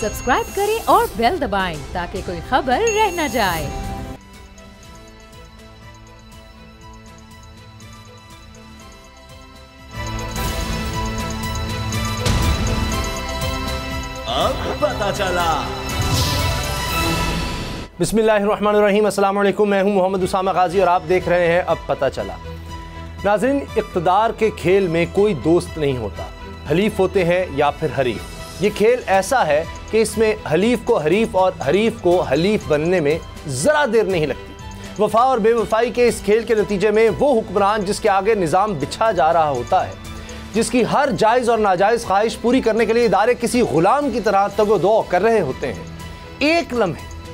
Subscribe करें और bell दबाएं ताकि कोई खबर रह न जाए। अब पता चला। बिस्मिल्लाहिर्रहमानिर्रहीम, अस्सलाम वालेकुम। मैं हूं मोहम्मद उसामा गाजी और आप देख रहे हैं अब पता चला। नाज़रीन, इक़्तिदार के खेल में कोई दोस्त नहीं होता, हलीफ होते हैं या फिर हरीफ। ये खेल ऐसा है कि इसमें हलीफ को हरीफ और हरीफ को हलीफ बनने में ज़रा देर नहीं लगती। वफा और बेवफाई के इस खेल के नतीजे में वो हुक्मरान जिसके आगे निज़ाम बिछा जा रहा होता है, जिसकी हर जायज़ और नाजायज़ ख्वाहिश पूरी करने के लिए इदारे किसी गुलाम की तरह तगो-दो कर रहे होते हैं,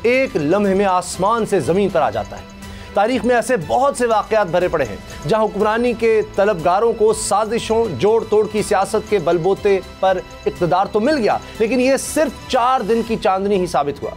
एक लम्हे में आसमान से ज़मीन पर आ जाता है। तारीख में ऐसे बहुत से वाक़यात भरे पड़े हैं जहां हुक्मरानी के तलबगारों को साजिशों जोड़ तोड़ की सियासत के बलबूते पर इक़्तिदार तो मिल गया, लेकिन ये सिर्फ 4 दिन की चांदनी ही साबित हुआ।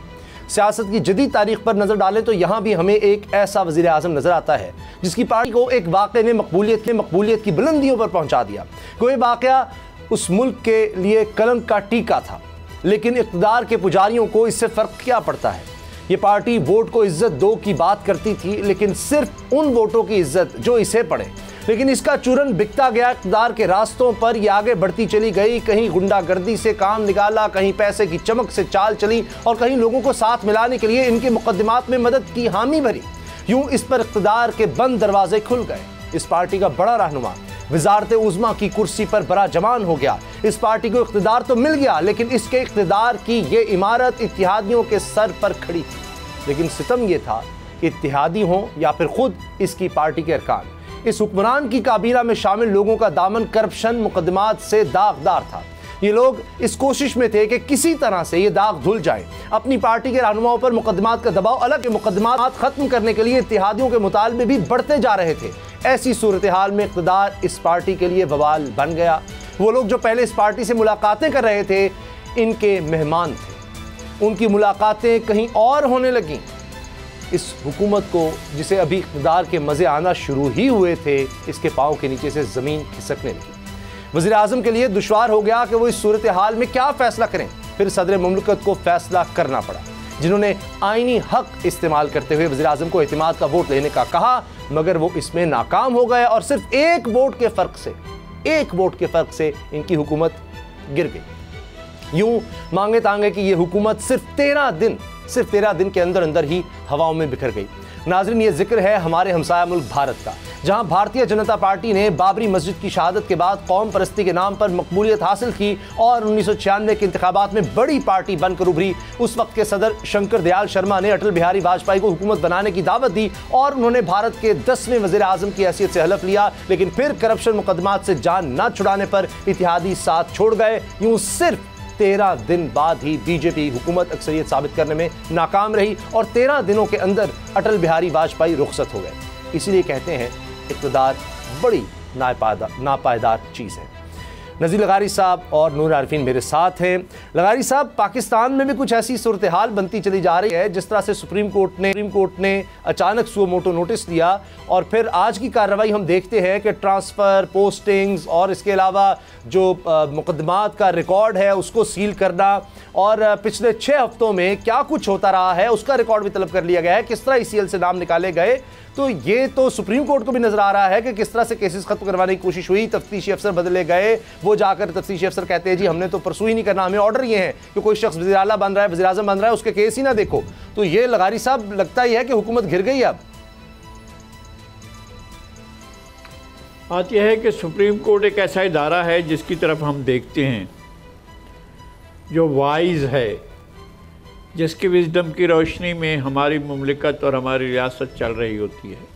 सियासत की जदीद तारीख पर नज़र डालें तो यहाँ भी हमें एक ऐसा वज़ीर आज़म नज़र आता है जिसकी पार्टी को एक वाक़े ने मकबूलियत की बुलंदियों पर पहुँचा दिया। कोई वाक़या उस मुल्क के लिए कलंक का टीका था, लेकिन इक़्तिदार के पुजारियों को इससे फ़र्क क्या पड़ता है। ये पार्टी वोट को इज्जत दो की बात करती थी, लेकिन सिर्फ उन वोटों की इज्जत जो इसे पड़े। लेकिन इसका चूरन बिकता गया इक़्तिदार के रास्तों पर। ये आगे बढ़ती चली गई, कहीं गुंडागर्दी से काम निकाला, कहीं पैसे की चमक से चाल चली और कहीं लोगों को साथ मिलाने के लिए इनके मुकद्दमात में मदद की हामी भरी। यूं इस पर इक़्तिदार के बंद दरवाजे खुल गए। इस पार्टी का बड़ा रहनुमा वज़ारत उज़्मा की कुर्सी पर बड़ा जमान हो गया। इस पार्टी को इक़्तिदार तो मिल गया, लेकिन इसके इक़्तिदार की ये इमारत इत्तेहादियों के सर पर खड़ी थी। लेकिन सितम ये था, इत्तेहादी हों या फिर खुद इसकी पार्टी के अरकान, इस हुक्मरान की काबीना में शामिल लोगों का दामन करप्शन मुकदमात से दागदार था। ये लोग इस कोशिश में थे कि किसी तरह से ये दाग धुल जाए। अपनी पार्टी के रहनुमाओं पर मुकदमात का दबाव, अलग मुकदमात खत्म करने के लिए इत्तेहादियों के मुतालबे भी बढ़ते जा रहे थे। ऐसी सूरत हाल में इक़्तिदार इस पार्टी के लिए बवाल बन गया। वो लोग जो पहले इस पार्टी से मुलाकातें कर रहे थे, इनके मेहमान थे। उनकी मुलाकातें कहीं और होने लगीं। इस हुकूमत को, जिसे अभी इक़्तिदार के मज़े आना शुरू ही हुए थे, इसके पाँव के नीचे से ज़मीन खिसकने लगी। वज़ीर आज़म के लिए दुश्वार हो गया कि वो इस सूरत हाल में क्या फ़ैसला करें। फिर सदर मुमलिकत को फ़ैसला करना पड़ा, जिन्होंने आइनी हक़ इस्तेमाल करते हुए वज़ीर आज़म को एतमाद का वोट लेने का कहा, मगर वो इसमें नाकाम हो गए और सिर्फ एक वोट के फ़र्क से इनकी हुकूमत गिर गई। यूं मांगे तांगे कि ये हुकूमत सिर्फ 13 दिन के अंदर ही हवाओं में बिखर गई। नाज़रीन, ये जिक्र है हमारे हमसाया मुल्क भारत का, जहां भारतीय जनता पार्टी ने बाबरी मस्जिद की शहादत के बाद कौम परस्ती के नाम पर मकबूलियत हासिल की और 1996 के इंतखाबात में बड़ी पार्टी बनकर उभरी। उस वक्त के सदर शंकर दयाल शर्मा ने अटल बिहारी वाजपेयी को हुकूमत बनाने की दावत दी और उन्होंने भारत के 10वें वज़ीर आज़म की हैसियत से हलफ लिया। लेकिन फिर करप्शन मुकदमात से जान न छुड़ाने पर इत्तेहादी साथ छोड़ गए। यूँ सिर्फ 13 दिन बाद ही बीजेपी हुकूमत अक्सरियत साबित करने में नाकाम रही और 13 दिनों के अंदर अटल बिहारी वाजपेयी रुखसत हो गए। इसीलिए कहते हैं इक़्तिदार बड़ी नापायदार चीज़ है। नज़ीर लगारी साहब और नूर आरिफीन मेरे साथ हैं। लगारी साहब, पाकिस्तान में भी कुछ ऐसी सूरत हाल बनती चली जा रही है जिस तरह से सुप्रीम कोर्ट ने अचानक सुओ मोटो नोटिस दिया और फिर आज की कार्रवाई हम देखते हैं कि ट्रांसफ़र, पोस्टिंग्स और इसके अलावा जो मुकदमात का रिकॉर्ड है उसको सील करना और पिछले 6 हफ्तों में क्या कुछ होता रहा है उसका रिकॉर्ड भी तलब कर लिया गया है। किस तरह ECL से नाम निकाले गए, तो ये तो सुप्रीम कोर्ट को भी नजर आ रहा है कि किस तरह से केसेस खत्म करवाने की कोशिश हुई। तफ्तीशी अफसर बदले गए, वो जाकर तफ्तीशी अफसर कहते हैं जी हमने तो परसू ही नहीं करना, हमें ऑर्डर ये है कि कोई शख्स वज़ीर आला बन रहा है, वज़ीर आज़म बन रहा है, उसके केस ही ना देखो। तो ये लगारी साहब लगता ही है कि हुकूमत घिर गई। अब बात यह है कि सुप्रीम कोर्ट एक ऐसा इदारा है जिसकी तरफ हम देखते हैं जो वाइज है, जिसकी विजडम की रोशनी में हमारी मुमलिकत और हमारी रियासत चल रही होती है।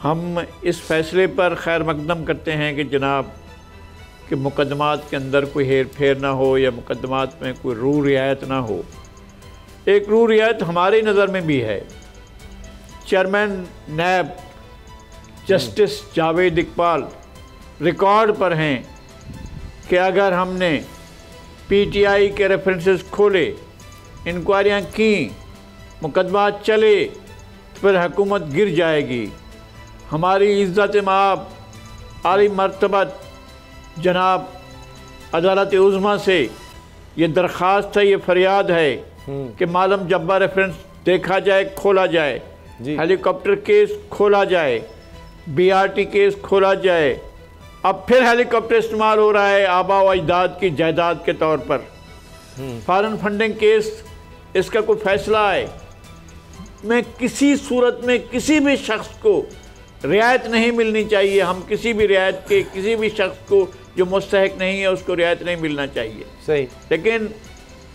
हम इस फैसले पर खैर मकदम करते हैं कि जनाब कि मुकदमात के अंदर कोई हेर फेर ना हो या मुकदमात में कोई रू रियायत ना हो। एक रू रियायत हमारी नज़र में भी है। Chairman NAB justice Javed Iqbal record पर हैं कि अगर हमने PTI के रेफरेंसेस खोले, इंक्वायरियाँ की, मुकदमात चले, तो फिर हुकूमत गिर जाएगी। हमारी इज़्ज़त माब आली मर्तबत जनाब अदालत उज़्मा से ये दरख्वास्त है, ये फरियाद है कि मालम जब्बा रेफरेंस देखा जाए, खोला जाए, हेलीकॉप्टर केस खोला जाए, BRT केस खोला जाए। अब फिर हेलीकॉप्टर इस्तेमाल हो रहा है आबा व अजदाद की जायदाद के तौर पर। फॉरेन फंडिंग केस, इसका कोई फैसला आए। मैं किसी सूरत में किसी भी शख्स को रियायत नहीं मिलनी चाहिए। हम किसी भी रियायत के किसी भी शख्स को जो मुस्तहिक नहीं है उसको रियायत नहीं मिलना चाहिए। सही। लेकिन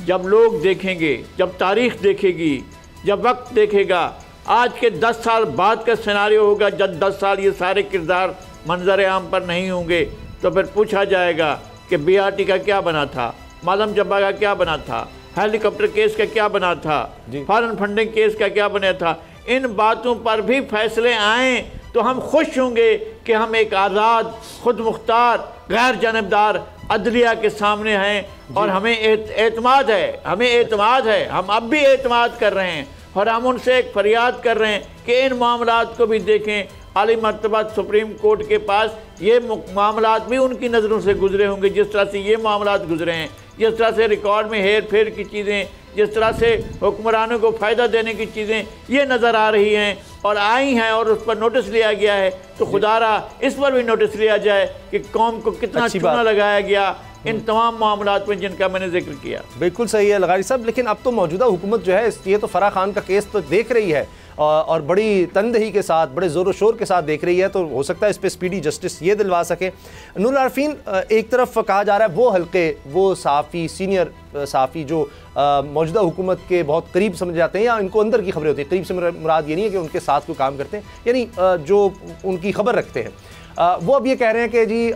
जब लोग देखेंगे, जब तारीख़ देखेगी, जब वक्त देखेगा, आज के 10 साल बाद का सिनारियो होगा, जब 10 साल ये सारे किरदार मंजर आम पर नहीं होंगे, तो फिर पूछा जाएगा कि BRT का क्या बना था, मालम जब्बा का क्या बना था, हेलीकॉप्टर केस का क्या बना था, फॉरेन फंडिंग केस का क्या बना था। इन बातों पर भी फैसले आएँ तो हम खुश होंगे कि हम एक आज़ाद, खुद मुख्तार, गैर जानबदार अदलिया के सामने हैं और हमें एतमाद है, हम अब भी एतमाद कर रहे हैं और हम उनसे एक फरियाद कर रहे हैं कि इन मामलात को भी देखें। आली मर्तबा सुप्रीम कोर्ट के पास ये मामलात भी उनकी नज़रों से गुजरे होंगे जिस तरह से ये मामलात गुजरे हैं, जिस तरह से रिकॉर्ड में हेर फेर की चीज़ें, जिस तरह से हुक्मरानों को फ़ायदा देने की चीज़ें ये नज़र आ रही हैं और आई हैं और उस पर नोटिस लिया गया है। तो खुदारा इस पर भी नोटिस लिया जाए कि कौम को कितना चूना लगाया गया इन तमाम मामलात में जिनका मैंने जिक्र किया। बिल्कुल सही है लगारी साहब, लेकिन अब तो मौजूदा हुकूमत जो है ये तो फराह खान का केस तो देख रही है और बड़ी तनदही के साथ, बड़े ज़ोर शोर के साथ देख रही है, तो हो सकता है इस पर स्पीडी जस्टिस ये दिलवा सके। नूर आरफीन, एक तरफ कहा जा रहा है वो हल्के, वो सहाफ़ी, सीनियर सहाफ़ी जो मौजूदा हुकूमत के बहुत करीब समझे जाते हैं या इनको अंदर की खबरें होती हैं, करीब से मुराद ये नहीं है कि उनके साथ कोई काम करते हैं, यानी जो उनकी खबर रखते हैं, वो अब ये कह रहे हैं कि जी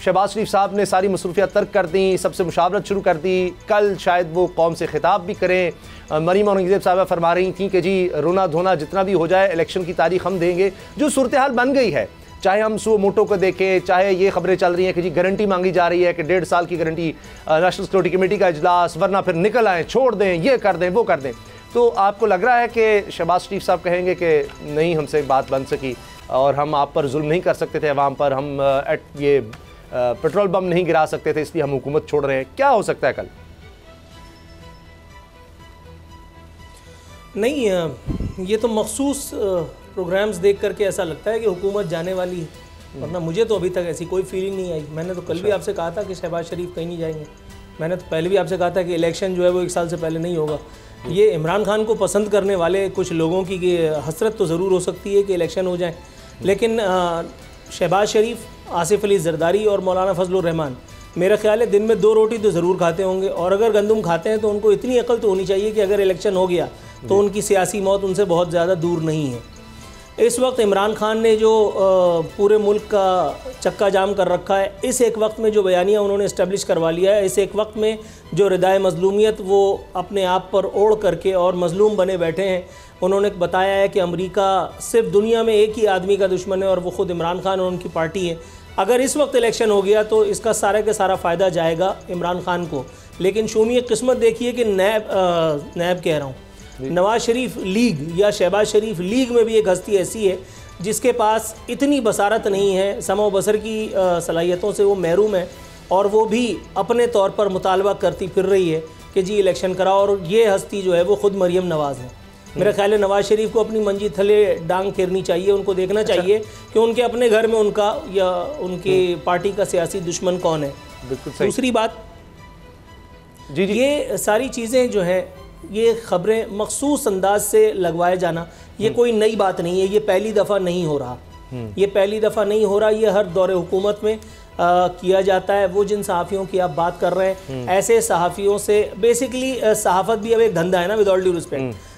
शहबाज शरीफ साहब ने सारी मसरूफियात तर्क कर दी, सबसे मुशावरत शुरू कर दी, कल शायद वो कौम से खिताब भी करें। मरीम औरंगज़ेब साहबा फरमा रही थी कि जी रोना धोना जितना भी हो जाए इलेक्शन की तारीख हम देंगे। जो सूरत हाल बन गई है, चाहे हम सुओ मोटो को देखें, चाहे ये खबरें चल रही हैं कि जी गारंटी मांगी जा रही है कि 1.5 साल की गारंटी, नेशनल सिक्योरिटी कमेटी का इजलास, वरना फिर निकल आएँ, छोड़ दें, ये कर दें, वो कर दें, तो आपको लग रहा है कि शहबाज शरीफ साहब कहेंगे कि नहीं हमसे बात बन सकी और हम आप पर जुल्म नहीं कर सकते थे, अवाम पर हम ये पेट्रोल बम नहीं गिरा सकते थे, इसलिए हम हुकूमत छोड़ रहे हैं? क्या हो सकता है कल? नहीं, ये तो मखसूस प्रोग्राम्स देख करके ऐसा लगता है कि हुकूमत जाने वाली है, वरना मुझे तो अभी तक ऐसी कोई फीलिंग नहीं आई। मैंने तो कल भी आपसे कहा था कि शहबाज शरीफ कहीं नहीं जाएंगे। मैंने तो पहले भी आपसे कहा था कि इलेक्शन जो है वो 1 साल से पहले नहीं होगा। ये इमरान खान को पसंद करने वाले कुछ लोगों की हसरत तो ज़रूर हो सकती है कि इलेक्शन हो जाए, लेकिन शहबाज शरीफ, आसिफ अली जरदारी और मौलाना फजलुर रहमान मेरा ख्याल है दिन में 2 रोटी तो ज़रूर खाते होंगे, और अगर गंदम खाते हैं तो उनको इतनी अकल तो होनी चाहिए कि अगर इलेक्शन हो गया तो उनकी सियासी मौत उनसे बहुत ज़्यादा दूर नहीं है। इस वक्त इमरान खान ने जो पूरे मुल्क का चक्का जाम कर रखा है, इस एक वक्त में जो बयानिया उन्होंने इस्टेब्लिश करवा लिया है, इस एक वक्त में जो रिदाए मज़लूमियत वो अपने आप पर ओढ़ करके और मज़लूम बने बैठे हैं। उन्होंने बताया है कि अमेरिका सिर्फ दुनिया में एक ही आदमी का दुश्मन है और वो ख़ुद इमरान खान और उनकी पार्टी है। अगर इस वक्त इलेक्शन हो गया तो इसका सारा का सारा फ़ायदा जाएगा इमरान खान को। लेकिन शूमी किस्मत देखिए कि नैब कह रहा हूँ, नवाज शरीफ लीग या शहबाज शरीफ लीग में भी एक हस्ती ऐसी है जिसके पास इतनी बसारत नहीं है, समो बसर की सलाहियतों से वो महरूम है, और वो भी अपने तौर पर मुतालबा करती फिर रही है कि जी इलेक्शन कराओ। और ये हस्ती जो है वो ख़ुद मरियम नवाज़ है। मेरा ख्याल है नवाज शरीफ को अपनी मंजी थले डांग फेरनी चाहिए, उनको देखना चाहिए कि उनके अपने घर में उनका या उनकी पार्टी का सियासी दुश्मन कौन है। दूसरी बात, जी ये सारी चीज़ें जो हैं, ये ख़बरें मखसूस अंदाज से लगवाए जाना, ये कोई नई बात नहीं है, ये पहली दफ़ा नहीं हो रहा, ये पहली दफ़ा नहीं हो रहा, ये हर दौरे हुकूमत में किया जाता है। वो जिन सहाफ़ियों की आप बात कर रहे हैं, ऐसे सहाफ़ियों से बेसिकली सहाफ़त भी अब एक धंधा है ना, विद ऑल ड्यू रिस्पेक्ट।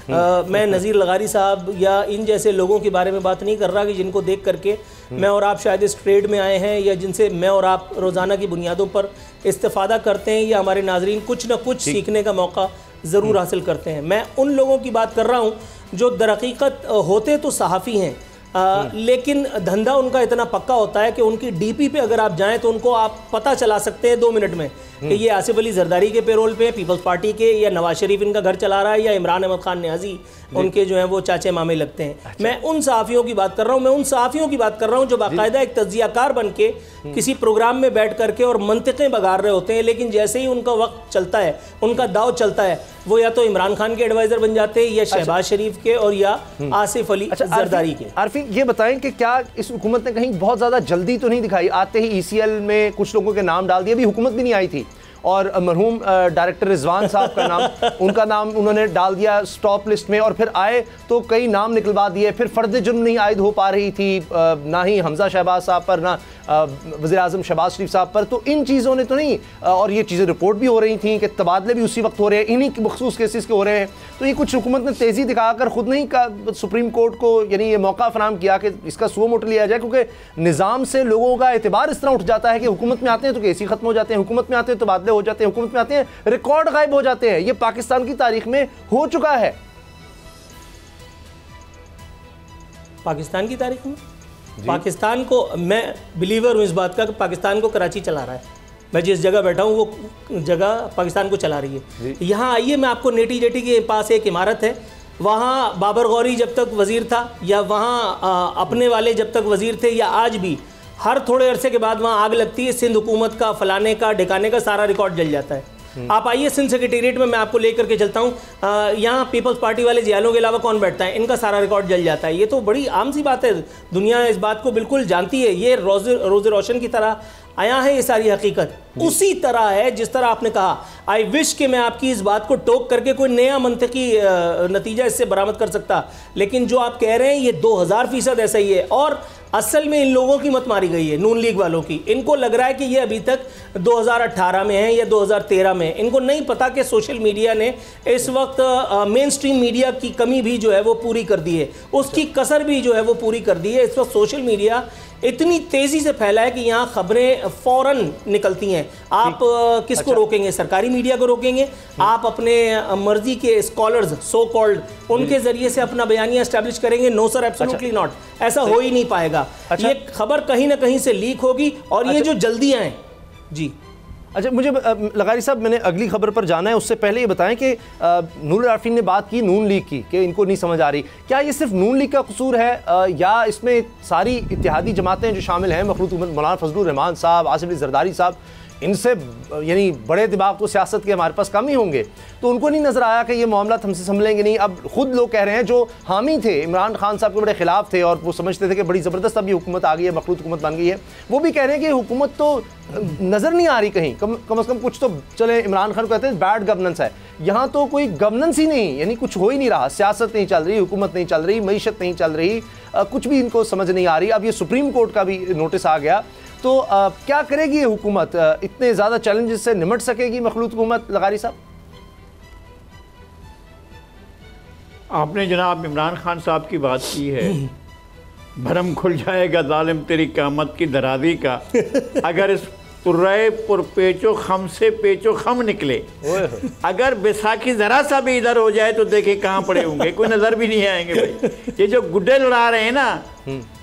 मैं नज़ीर लगारी साहब या इन जैसे लोगों के बारे में बात नहीं कर रहा कि जिनको देख करके मैं और आप शायद इस ट्रेड में आए हैं या जिनसे मैं और आप रोज़ाना की बुनियादों पर इस्तेफ़ादा करते हैं या हमारे नाजरीन कुछ ना कुछ सीखने का मौका ज़रूर हासिल करते हैं। मैं उन लोगों की बात कर रहा हूँ जो दरहकीकत होते तो सहाफ़ी हैं, लेकिन धंधा उनका इतना पक्का होता है कि उनकी डीपी पे अगर आप जाएं तो उनको आप पता चला सकते हैं 2 मिनट में कि ये आसिफ अली जरदारी के पेरोल पे, पीपल्स पार्टी के, या नवाज शरीफ इनका घर चला रहा है, या इमरान अहमद खान न्याजी उनके जो है वो चाचे मामे लगते हैं। अच्छा। मैं उन सहाफ़ियों की बात कर रहा हूँ, मैं उन सहाफ़ियों की बात कर रहा हूँ जो बाकायदा एक तज्जियाकार बन के किसी प्रोग्राम में बैठ करके और मंतिक़ें बगार रहे होते हैं, लेकिन जैसे ही उनका वक्त चलता है, उनका दाव चलता है, वो या तो इमरान खान के एडवाइज़र बन जाते हैं, या शहबाज शरीफ के, और या आसिफ अली जरदारी के। आरफी, ये बताएं कि क्या इस हुकूमत ने कहीं बहुत ज़्यादा जल्दी तो नहीं दिखाई? आते ही ECL में कुछ लोगों के नाम डाल दिए, अभी हुकूमत भी नहीं आई थी, और मरहूम डायरेक्टर रिजवान साहब का नाम, उनका नाम उन्होंने डाल दिया स्टॉप लिस्ट में, और फिर आए तो कई नाम निकलवा दिए, फिर फ़र्द जुर्म नहीं आयद हो पा रही थी, ना ही हमजा शहबाज साहब पर, ना वज़ीर आज़म शहबाज शरीफ साहब पर। तो इन चीज़ों ने तो नहीं, और ये चीज़ें रिपोर्ट भी हो रही थी कि तबादले भी उसी वक्त हो रहे हैं, इन्हीं के मखसूस केसेस के हो रहे हैं। तो ये कुछ हुकूमत ने तेज़ी दिखाकर ख़ुद नहीं का सुप्रीम कोर्ट को यानी ये मौका फराहम किया कि इसका सुओ मोटो लिया जाए, क्योंकि निज़ाम से लोगों का एतबार इस तरह उठ जाता है कि हुकूमत में आते हैं तो केस ही ख़त्म हो जाते हैं, हुकूमत में आते हैं तो तबादले हो जाते हैं, हुकूमत में आते हैं रिकॉर्ड गायब हो जाते हैं। ये पाकिस्तान की तारीख में हो चुका है। पाकिस्तान की तारीख में पाकिस्तान को, मैं बिलीवर हूँ इस बात का कि पाकिस्तान को कराची चला रहा है। मैं जिस जगह बैठा हूँ वो जगह पाकिस्तान को चला रही है। यहाँ आइए, मैं आपको नेटी जेटी के पास एक इमारत है, वहाँ बाबर गौरी जब तक वज़ीर था, या वहाँ अपने वाले जब तक वज़ीर थे, या आज भी हर थोड़े अरसे के बाद वहाँ आग लगती है, सिंध हुकूमत का फलाने का ढिकाने का सारा रिकॉर्ड जल जाता है। आप आइए सिंध सेक्रेटेरिएट में, मैं आपको लेकर के चलता हूँ, यहाँ पीपल्स पार्टी वाले जियालों के अलावा कौन बैठता है, इनका सारा रिकॉर्ड जल जाता है। ये तो बड़ी आम सी बात है, दुनिया इस बात को बिल्कुल जानती है। ये रोज़े रोशन की तरह आया है ये सारी हकीकत। उसी तरह है जिस तरह आपने कहा। आई विश कि मैं आपकी इस बात को टोक करके कोई नया मंतकी नतीजा इससे बरामद कर सकता, लेकिन जो आप कह रहे हैं ये 2000% ऐसा ही है। और असल में इन लोगों की मत मारी गई है, नून लीग वालों की। इनको लग रहा है कि ये अभी तक 2018 में है या 2013 में। इनको नहीं पता कि सोशल मीडिया ने इस वक्त मेन स्ट्रीम मीडिया की कमी भी जो है वो पूरी कर दी है, उसकी कसर भी जो है वो पूरी कर दी है। इस वक्त सोशल मीडिया इतनी तेज़ी से फैला है कि यहाँ ख़बरें फ़ौरन निकलती हैं। आप किसको रोकेंगे? सरकारी मीडिया को रोकेंगे? आप अपने मर्जी के स्कॉलर्स सो कॉल्ड उनके ज़रिए से अपना बयानिया एस्टैब्लिश करेंगे? No sir, absolutely not. ऐसा हो ही नहीं पाएगा। ये खबर कहीं ना कहीं से लीक होगी, और ये जो जल्दियाँ हैं जी। अच्छा, मुझे लगारी साहब, मैंने अगली खबर पर जाना है, उससे पहले ये बताएं कि नूर आरफीन ने बात की नून लीग की कि इनको नहीं समझ आ रही। क्या ये सिर्फ नून लीग का कसूर है, या इसमें सारी इत्तेहादी जमातें जो शामिल हैं, मखलूत हुकूमत, मौलाना फजलुर रहमान साहब, आसिफ अली जरदारी साहब, इनसे यानी बड़े दिमाग तो सियासत के हमारे पास कम ही होंगे, तो उनको नहीं नज़र आया कि ये मामला हमसे संभलेंगे नहीं? अब खुद लोग कह रहे हैं जो हामी थे, इमरान खान साहब के बड़े खिलाफ थे और वो समझते थे कि बड़ी ज़बरदस्त अभी हुकूमत आ गई है, मखलूत हुकूमत बन गई है, वो भी कह रहे हैं कि हुकूमत तो नज़र नहीं आ रही कहीं, कम से कम कुछ तो चले। इमरान खान कहते हैं बैड गवर्नेंस है, यहाँ तो कोई गवर्नेंस ही नहीं, यानी कुछ हो ही नहीं रहा, सियासत नहीं चल रही, हुकूमत नहीं चल रही, मईशत नहीं चल रही, कुछ भी इनको समझ नहीं आ रही। अब ये सुप्रीम कोर्ट का भी नोटिस आ गया, तो क्या करेगी ये हुकूमत? इतने ज़्यादा चैलेंजेस से निमट सकेगी मखलूत हुकूमत? लगारी साहब, आपने जनाब इमरान खान साहब की बात की है, भरम खुल जाएगा जालिम तेरी क़यामत की दराजी का, अगर इस पुर्रे पुरपेचो खम से पेचो खम निकले, अगर बैसाखी ज़रा सा भी इधर हो जाए तो देखे कहाँ पड़े होंगे, कोई नज़र भी नहीं आएंगे भाई। ये जो गुड्डे लड़ा रहे हैं ना,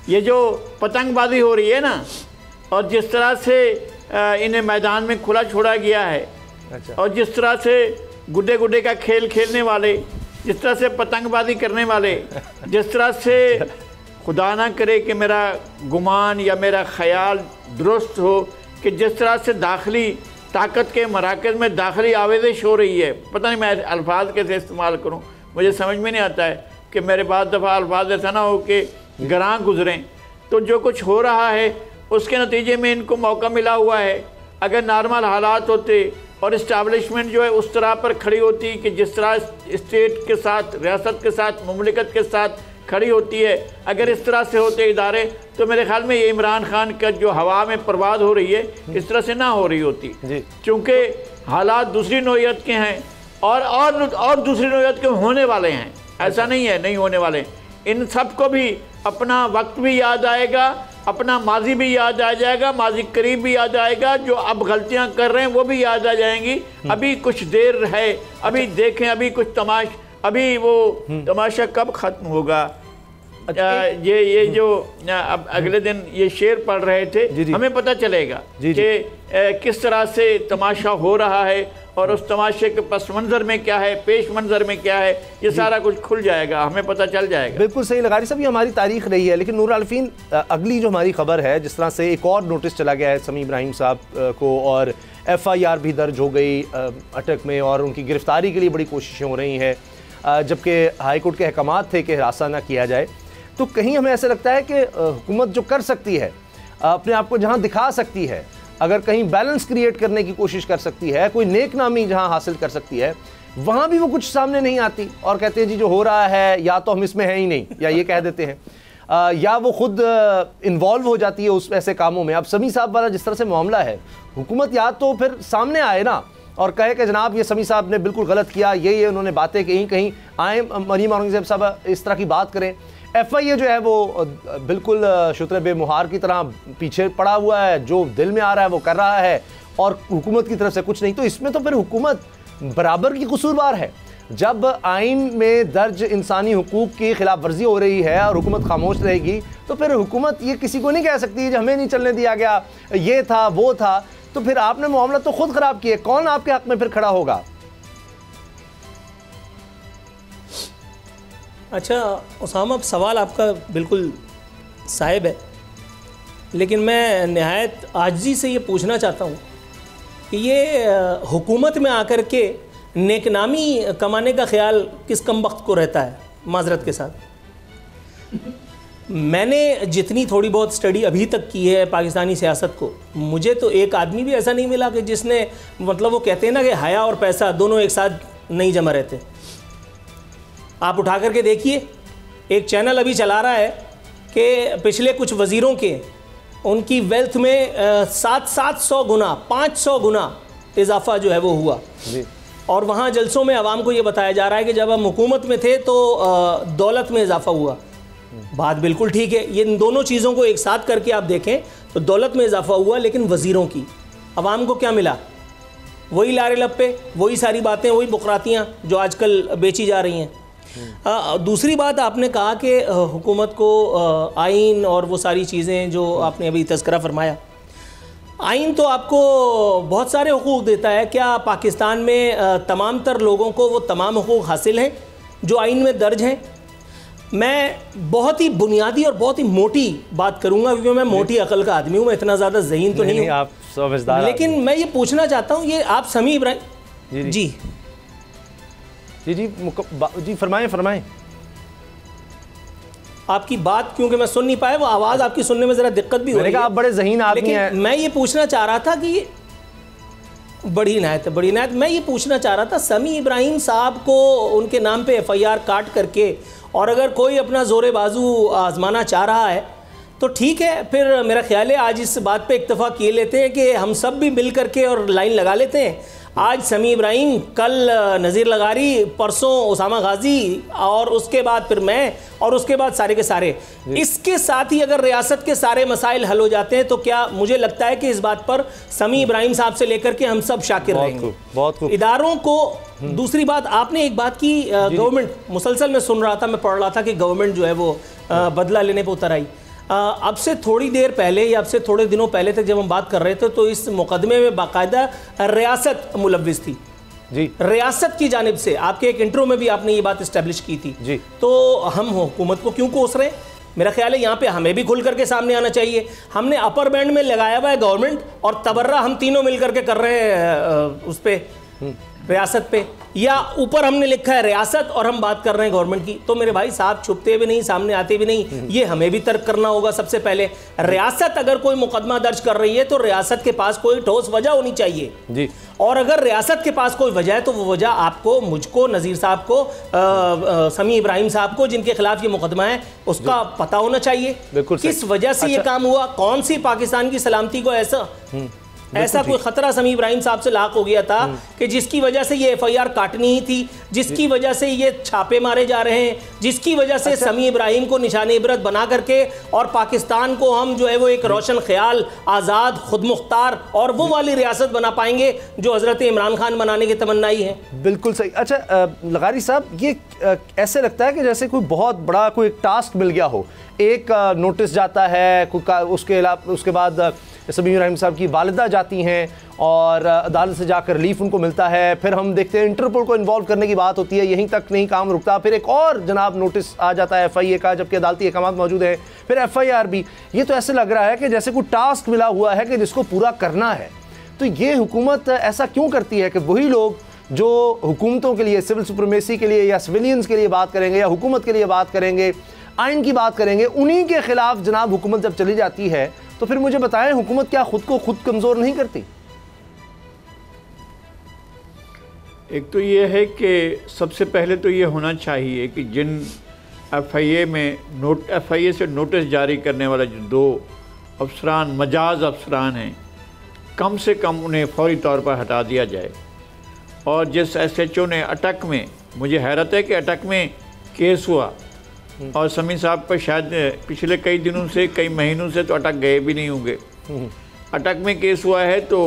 ये जो पतंगबाजी हो रही है ना, और जिस तरह से इन्हें मैदान में खुला छोड़ा गया है, अच्छा, और जिस तरह से गुड्डे गुड्डे का खेल खेलने वाले, जिस तरह से पतंगबाजी करने वाले, जिस तरह से खुदा ना करे कि मेरा गुमान या मेरा ख्याल दुरुस्त हो कि जिस तरह से दाखिली ताकत के मराकज़ में दाखिली आवेज़श हो रही है, पता नहीं मैं अल्फाज कैसे इस्तेमाल करूं, मुझे समझ में नहीं आता है कि मेरे बाद दफ़ा अल्फाज ऐसा ना हो कि गरां गुजरें। तो जो कुछ हो रहा है उसके नतीजे में इनको मौका मिला हुआ है। अगर नॉर्मल हालात होते और इस्टेब्लिशमेंट जो है उस तरह पर खड़ी होती कि जिस तरह स्टेट के साथ, रियासत के साथ, मुमलिकत के साथ खड़ी होती है, अगर इस तरह से होते इदारे, तो मेरे ख्याल में ये इमरान खान का जो हवा में परवाज़ हो रही है इस तरह से ना हो रही होती। चूँकि हालात दूसरी नौइयत के हैं और दूसरी नौइयत के होने वाले हैं, ऐसा नहीं है नहीं होने वाले। इन सब को भी अपना वक्त भी याद आएगा, अपना माजी भी याद आ जाएगा, माजी करीब भी याद आएगा, जो अब गलतियां कर रहे हैं वो भी याद आ जाएंगी। अभी कुछ देर है, अभी देखें, अभी कुछ अभी वो तमाशा कब ख़त्म होगा। ये जो अब अगले दिन ये शेर पढ़ रहे थे, जी, जी। हमें पता चलेगा कि किस तरह से तमाशा हो रहा है और उस तमाशे के पस मंज़र में क्या है, पेश मंज़र में क्या है, ये सारा कुछ खुल जाएगा, हमें पता चल जाएगा। बिल्कुल सही लगारी साहब, ये हमारी तारीख रही है। लेकिन नूर आलफीन, अगली जो हमारी खबर है, जिस तरह से एक और नोटिस चला गया है समी इब्राहिम साहब को और FIR भी दर्ज हो गई अटक में और उनकी गिरफ्तारी के लिए बड़ी कोशिशें हो रही हैं, जबकि हाई कोर्ट के अहकामात थे कि हिरासा ना किया जाए। तो कहीं हमें ऐसा लगता है कि हुकूमत जो कर सकती है, अपने आप को जहाँ दिखा सकती है, अगर कहीं बैलेंस क्रिएट करने की कोशिश कर सकती है, कोई नेक नामी जहाँ हासिल कर सकती है, वहाँ भी वो कुछ सामने नहीं आती और कहते हैं जी जो हो रहा है या तो हम इसमें हैं ही नहीं, या ये कह देते हैं, या वो खुद इन्वॉल्व हो जाती है उस ऐसे कामों में। अब समी साहब वाला जिस तरह से मामला है, हुकूमत या तो फिर सामने आए ना और कहे कि जनाब ये समी साहब ने बिल्कुल गलत किया, ये उन्होंने बातें कहीं आए, मरीम औरंगज़ेब साहब इस तरह की बात करें। FIA जो है वो बिल्कुल शुतरे बेमुहार की तरह पीछे पड़ा हुआ है, जो दिल में आ रहा है वो कर रहा है और हुकूमत की तरफ से कुछ नहीं। तो इसमें तो फिर हुकूमत बराबर की कसूरवार है। जब आइन में दर्ज इंसानी हुकूक की खिलाफ वर्जी हो रही है और हुकूमत खामोश रहेगी, तो फिर हुकूमत ये किसी को नहीं कह सकती कि हमें नहीं चलने दिया गया, ये था वो था। तो फिर आपने मामला तो खुद खराब किया, कौन आपके हक में फिर खड़ा होगा? अच्छा उसामा, सवाल आपका बिल्कुल साहिब है, लेकिन मैं नहायत आजिज़ी से ये पूछना चाहता हूँ कि ये हुकूमत में आकर के नेकनामी कमाने का ख्याल किस कमबख्त को रहता है? माजरत के साथ, मैंने जितनी थोड़ी बहुत स्टडी अभी तक की है पाकिस्तानी सियासत को, मुझे तो एक आदमी भी ऐसा नहीं मिला कि जिसने, मतलब वो कहते हैं ना कि हया और पैसा दोनों एक साथ नहीं जमा रहते। आप उठा करके देखिए, एक चैनल अभी चला रहा है कि पिछले कुछ वज़ीरों के उनकी वेल्थ में 700 गुना 500 गुना इजाफा जो है वो हुआ जी। और वहाँ जलसों में आवाम को ये बताया जा रहा है कि जब हम हुकूमत में थे तो दौलत में इजाफा हुआ। बात बिल्कुल ठीक है, ये इन दोनों चीज़ों को एक साथ करके आप देखें तो दौलत में इजाफा हुआ, लेकिन वज़ीरों की आवाम को क्या मिला? वही लारे लप्पे, वही सारी बातें, वही बुकरातियाँ जो आजकल बेची जा रही हैं। दूसरी बात, आपने कहा कि हुकूमत को आइन और वो सारी चीज़ें जो आपने अभी तज़किरा फरमाया, आइन तो आपको बहुत सारे हुकूक देता है। क्या पाकिस्तान में तमाम तर लोगों को वो तमाम हुकूक हासिल हैं जो आइन में दर्ज हैं? मैं बहुत ही बुनियादी और बहुत ही मोटी बात करूंगा, क्योंकि मैं मोटी अकल का आदमी हूँ, मैं इतना ज़्यादा ज़हीन तो नहीं हूँ, आप समझदार। लेकिन मैं ये पूछना चाहता हूँ, ये आप समी इब्राहिम जी जी फरमाएं। आपकी बात क्योंकि मैं सुन नहीं पाया, वो आवाज़ आपकी सुनने में ज़रा दिक्कत भी हो रही है। आप बड़े ज़हीन आदमी हैं। मैं ये पूछना चाह रहा था कि बड़ी इनायत, मैं ये पूछना चाह रहा था, समी इब्राहिम साहब को उनके नाम पे FIR काट करके, और अगर कोई अपना ज़ोरे बाजू आजमाना चाह रहा है तो ठीक है, फिर मेरा ख्याल है आज इस बात पे इत्तेफाक किए लेते हैं कि हम सब भी मिल करके और लाइन लगा लेते हैं। आज समी इब्राहिम, कल नज़ीर लगारी, परसों उसामा गाजी, और उसके बाद फिर मैं, और उसके बाद सारे के सारे। इसके साथ ही अगर रियासत के सारे मसाइल हल हो जाते हैं तो क्या मुझे लगता है कि इस बात पर समी इब्राहिम साहब से लेकर के हम सब शाकिर रहेंगे, बहुत इदारों को। दूसरी बात, आपने एक बात की, गवर्नमेंट, मुसलसल मैं सुन रहा था, मैं पढ़ रहा था कि गवर्नमेंट जो है वो बदला लेने पर उतर आई। अब से थोड़ी देर पहले या अब से थोड़े दिनों पहले तक जब हम बात कर रहे थे तो इस मुकदमे में बाकायदा रियासत मुलव्विस थी जी, रियासत की जानिब से। आपके एक इंटरव्यू में भी आपने ये बात इस्टेब्लिश की थी जी। तो हम हुकूमत को क्यों कोस रहे हैं? मेरा ख्याल है यहाँ पे हमें भी खुल करके सामने आना चाहिए। हमने अपर बैंड में लगाया हुआ है गवर्नमेंट, और तबर्रा हम तीनों मिल करके कर रहे हैं उस पर, रियासत पे, या ऊपर हमने लिखा है रियासत और हम बात कर रहे हैं गवर्नमेंट की। तो मेरे भाई साहब छुपते भी नहीं, सामने आते भी नहीं, ये हमें भी तर्क करना होगा। सबसे पहले रियासत अगर कोई मुकदमा दर्ज कर रही है तो रियासत के पास कोई ठोस वजह होनी चाहिए जी। और अगर रियासत के पास कोई वजह है तो वो वजह आपको, मुझको, नज़ीर साहब को, समी इब्राहिम साहब को जिनके खिलाफ ये मुकदमा है उसका पता होना चाहिए किस वजह से ये काम हुआ, कौन सी पाकिस्तान की सलामती को ऐसा कोई खतरा समी इब्राहिम साहब से लाक हो गया था कि जिसकी वजह से ये FIR काटनी ही थी, जिसकी वजह से ये छापे मारे जा रहे हैं, जिसकी वजह से समी इब्राहिम को निशाने इबरत बना करके और पाकिस्तान को हम जो है वो एक रोशन ख्याल, आज़ाद, खुद मुख्तार और वो वाली रियासत बना पाएंगे जो हज़रत इमरान खान बनाने की तमन्नाई है। बिल्कुल सही। अच्छा लगारी साहब, ये ऐसे लगता है कि जैसे कोई बहुत बड़ा कोई टास्क मिल गया हो, एक नोटिस जाता है, उसके बाद समी इब्राहिम साहब की वालिदा जाती हैं और अदालत से जाकर रिलीफ उनको मिलता है, फिर हम देखते हैं इंटरपोल को इन्वॉल्व करने की बात होती है, यहीं तक नहीं काम रुकता, फिर एक और जनाब नोटिस आ जाता है FIA का, जबकि अदालती अहकाम मौजूद हैं, फिर FIR भी। ये तो ऐसे लग रहा है कि जैसे कोई टास्क मिला हुआ है कि जिसको पूरा करना है। तो ये हुकूमत ऐसा क्यों करती है कि वही लोग जो हुकूमतों के लिए, सिविल सुप्रीमेसी के लिए या सिविलियंस के लिए बात करेंगे या हुकूमत के लिए बात करेंगे, आइन की बात करेंगे, उन्हीं के खिलाफ जनाब हुकूमत जब चली जाती है, तो फिर मुझे बताएं, हुकूमत क्या खुद को खुद कमज़ोर नहीं करती? एक तो ये है कि सबसे पहले तो ये होना चाहिए कि जिन FIA से नोटिस जारी करने वाला जो 2 अफसरान, मजाज अफसरान हैं, कम से कम उन्हें फौरी तौर पर हटा दिया जाए। और जिस SHO ने अटक में, मुझे हैरत है कि अटक में केस हुआ और समी साहब पर शायद पिछले कई दिनों से, कई महीनों से तो अटक गए भी नहीं होंगे। अटक में केस हुआ है तो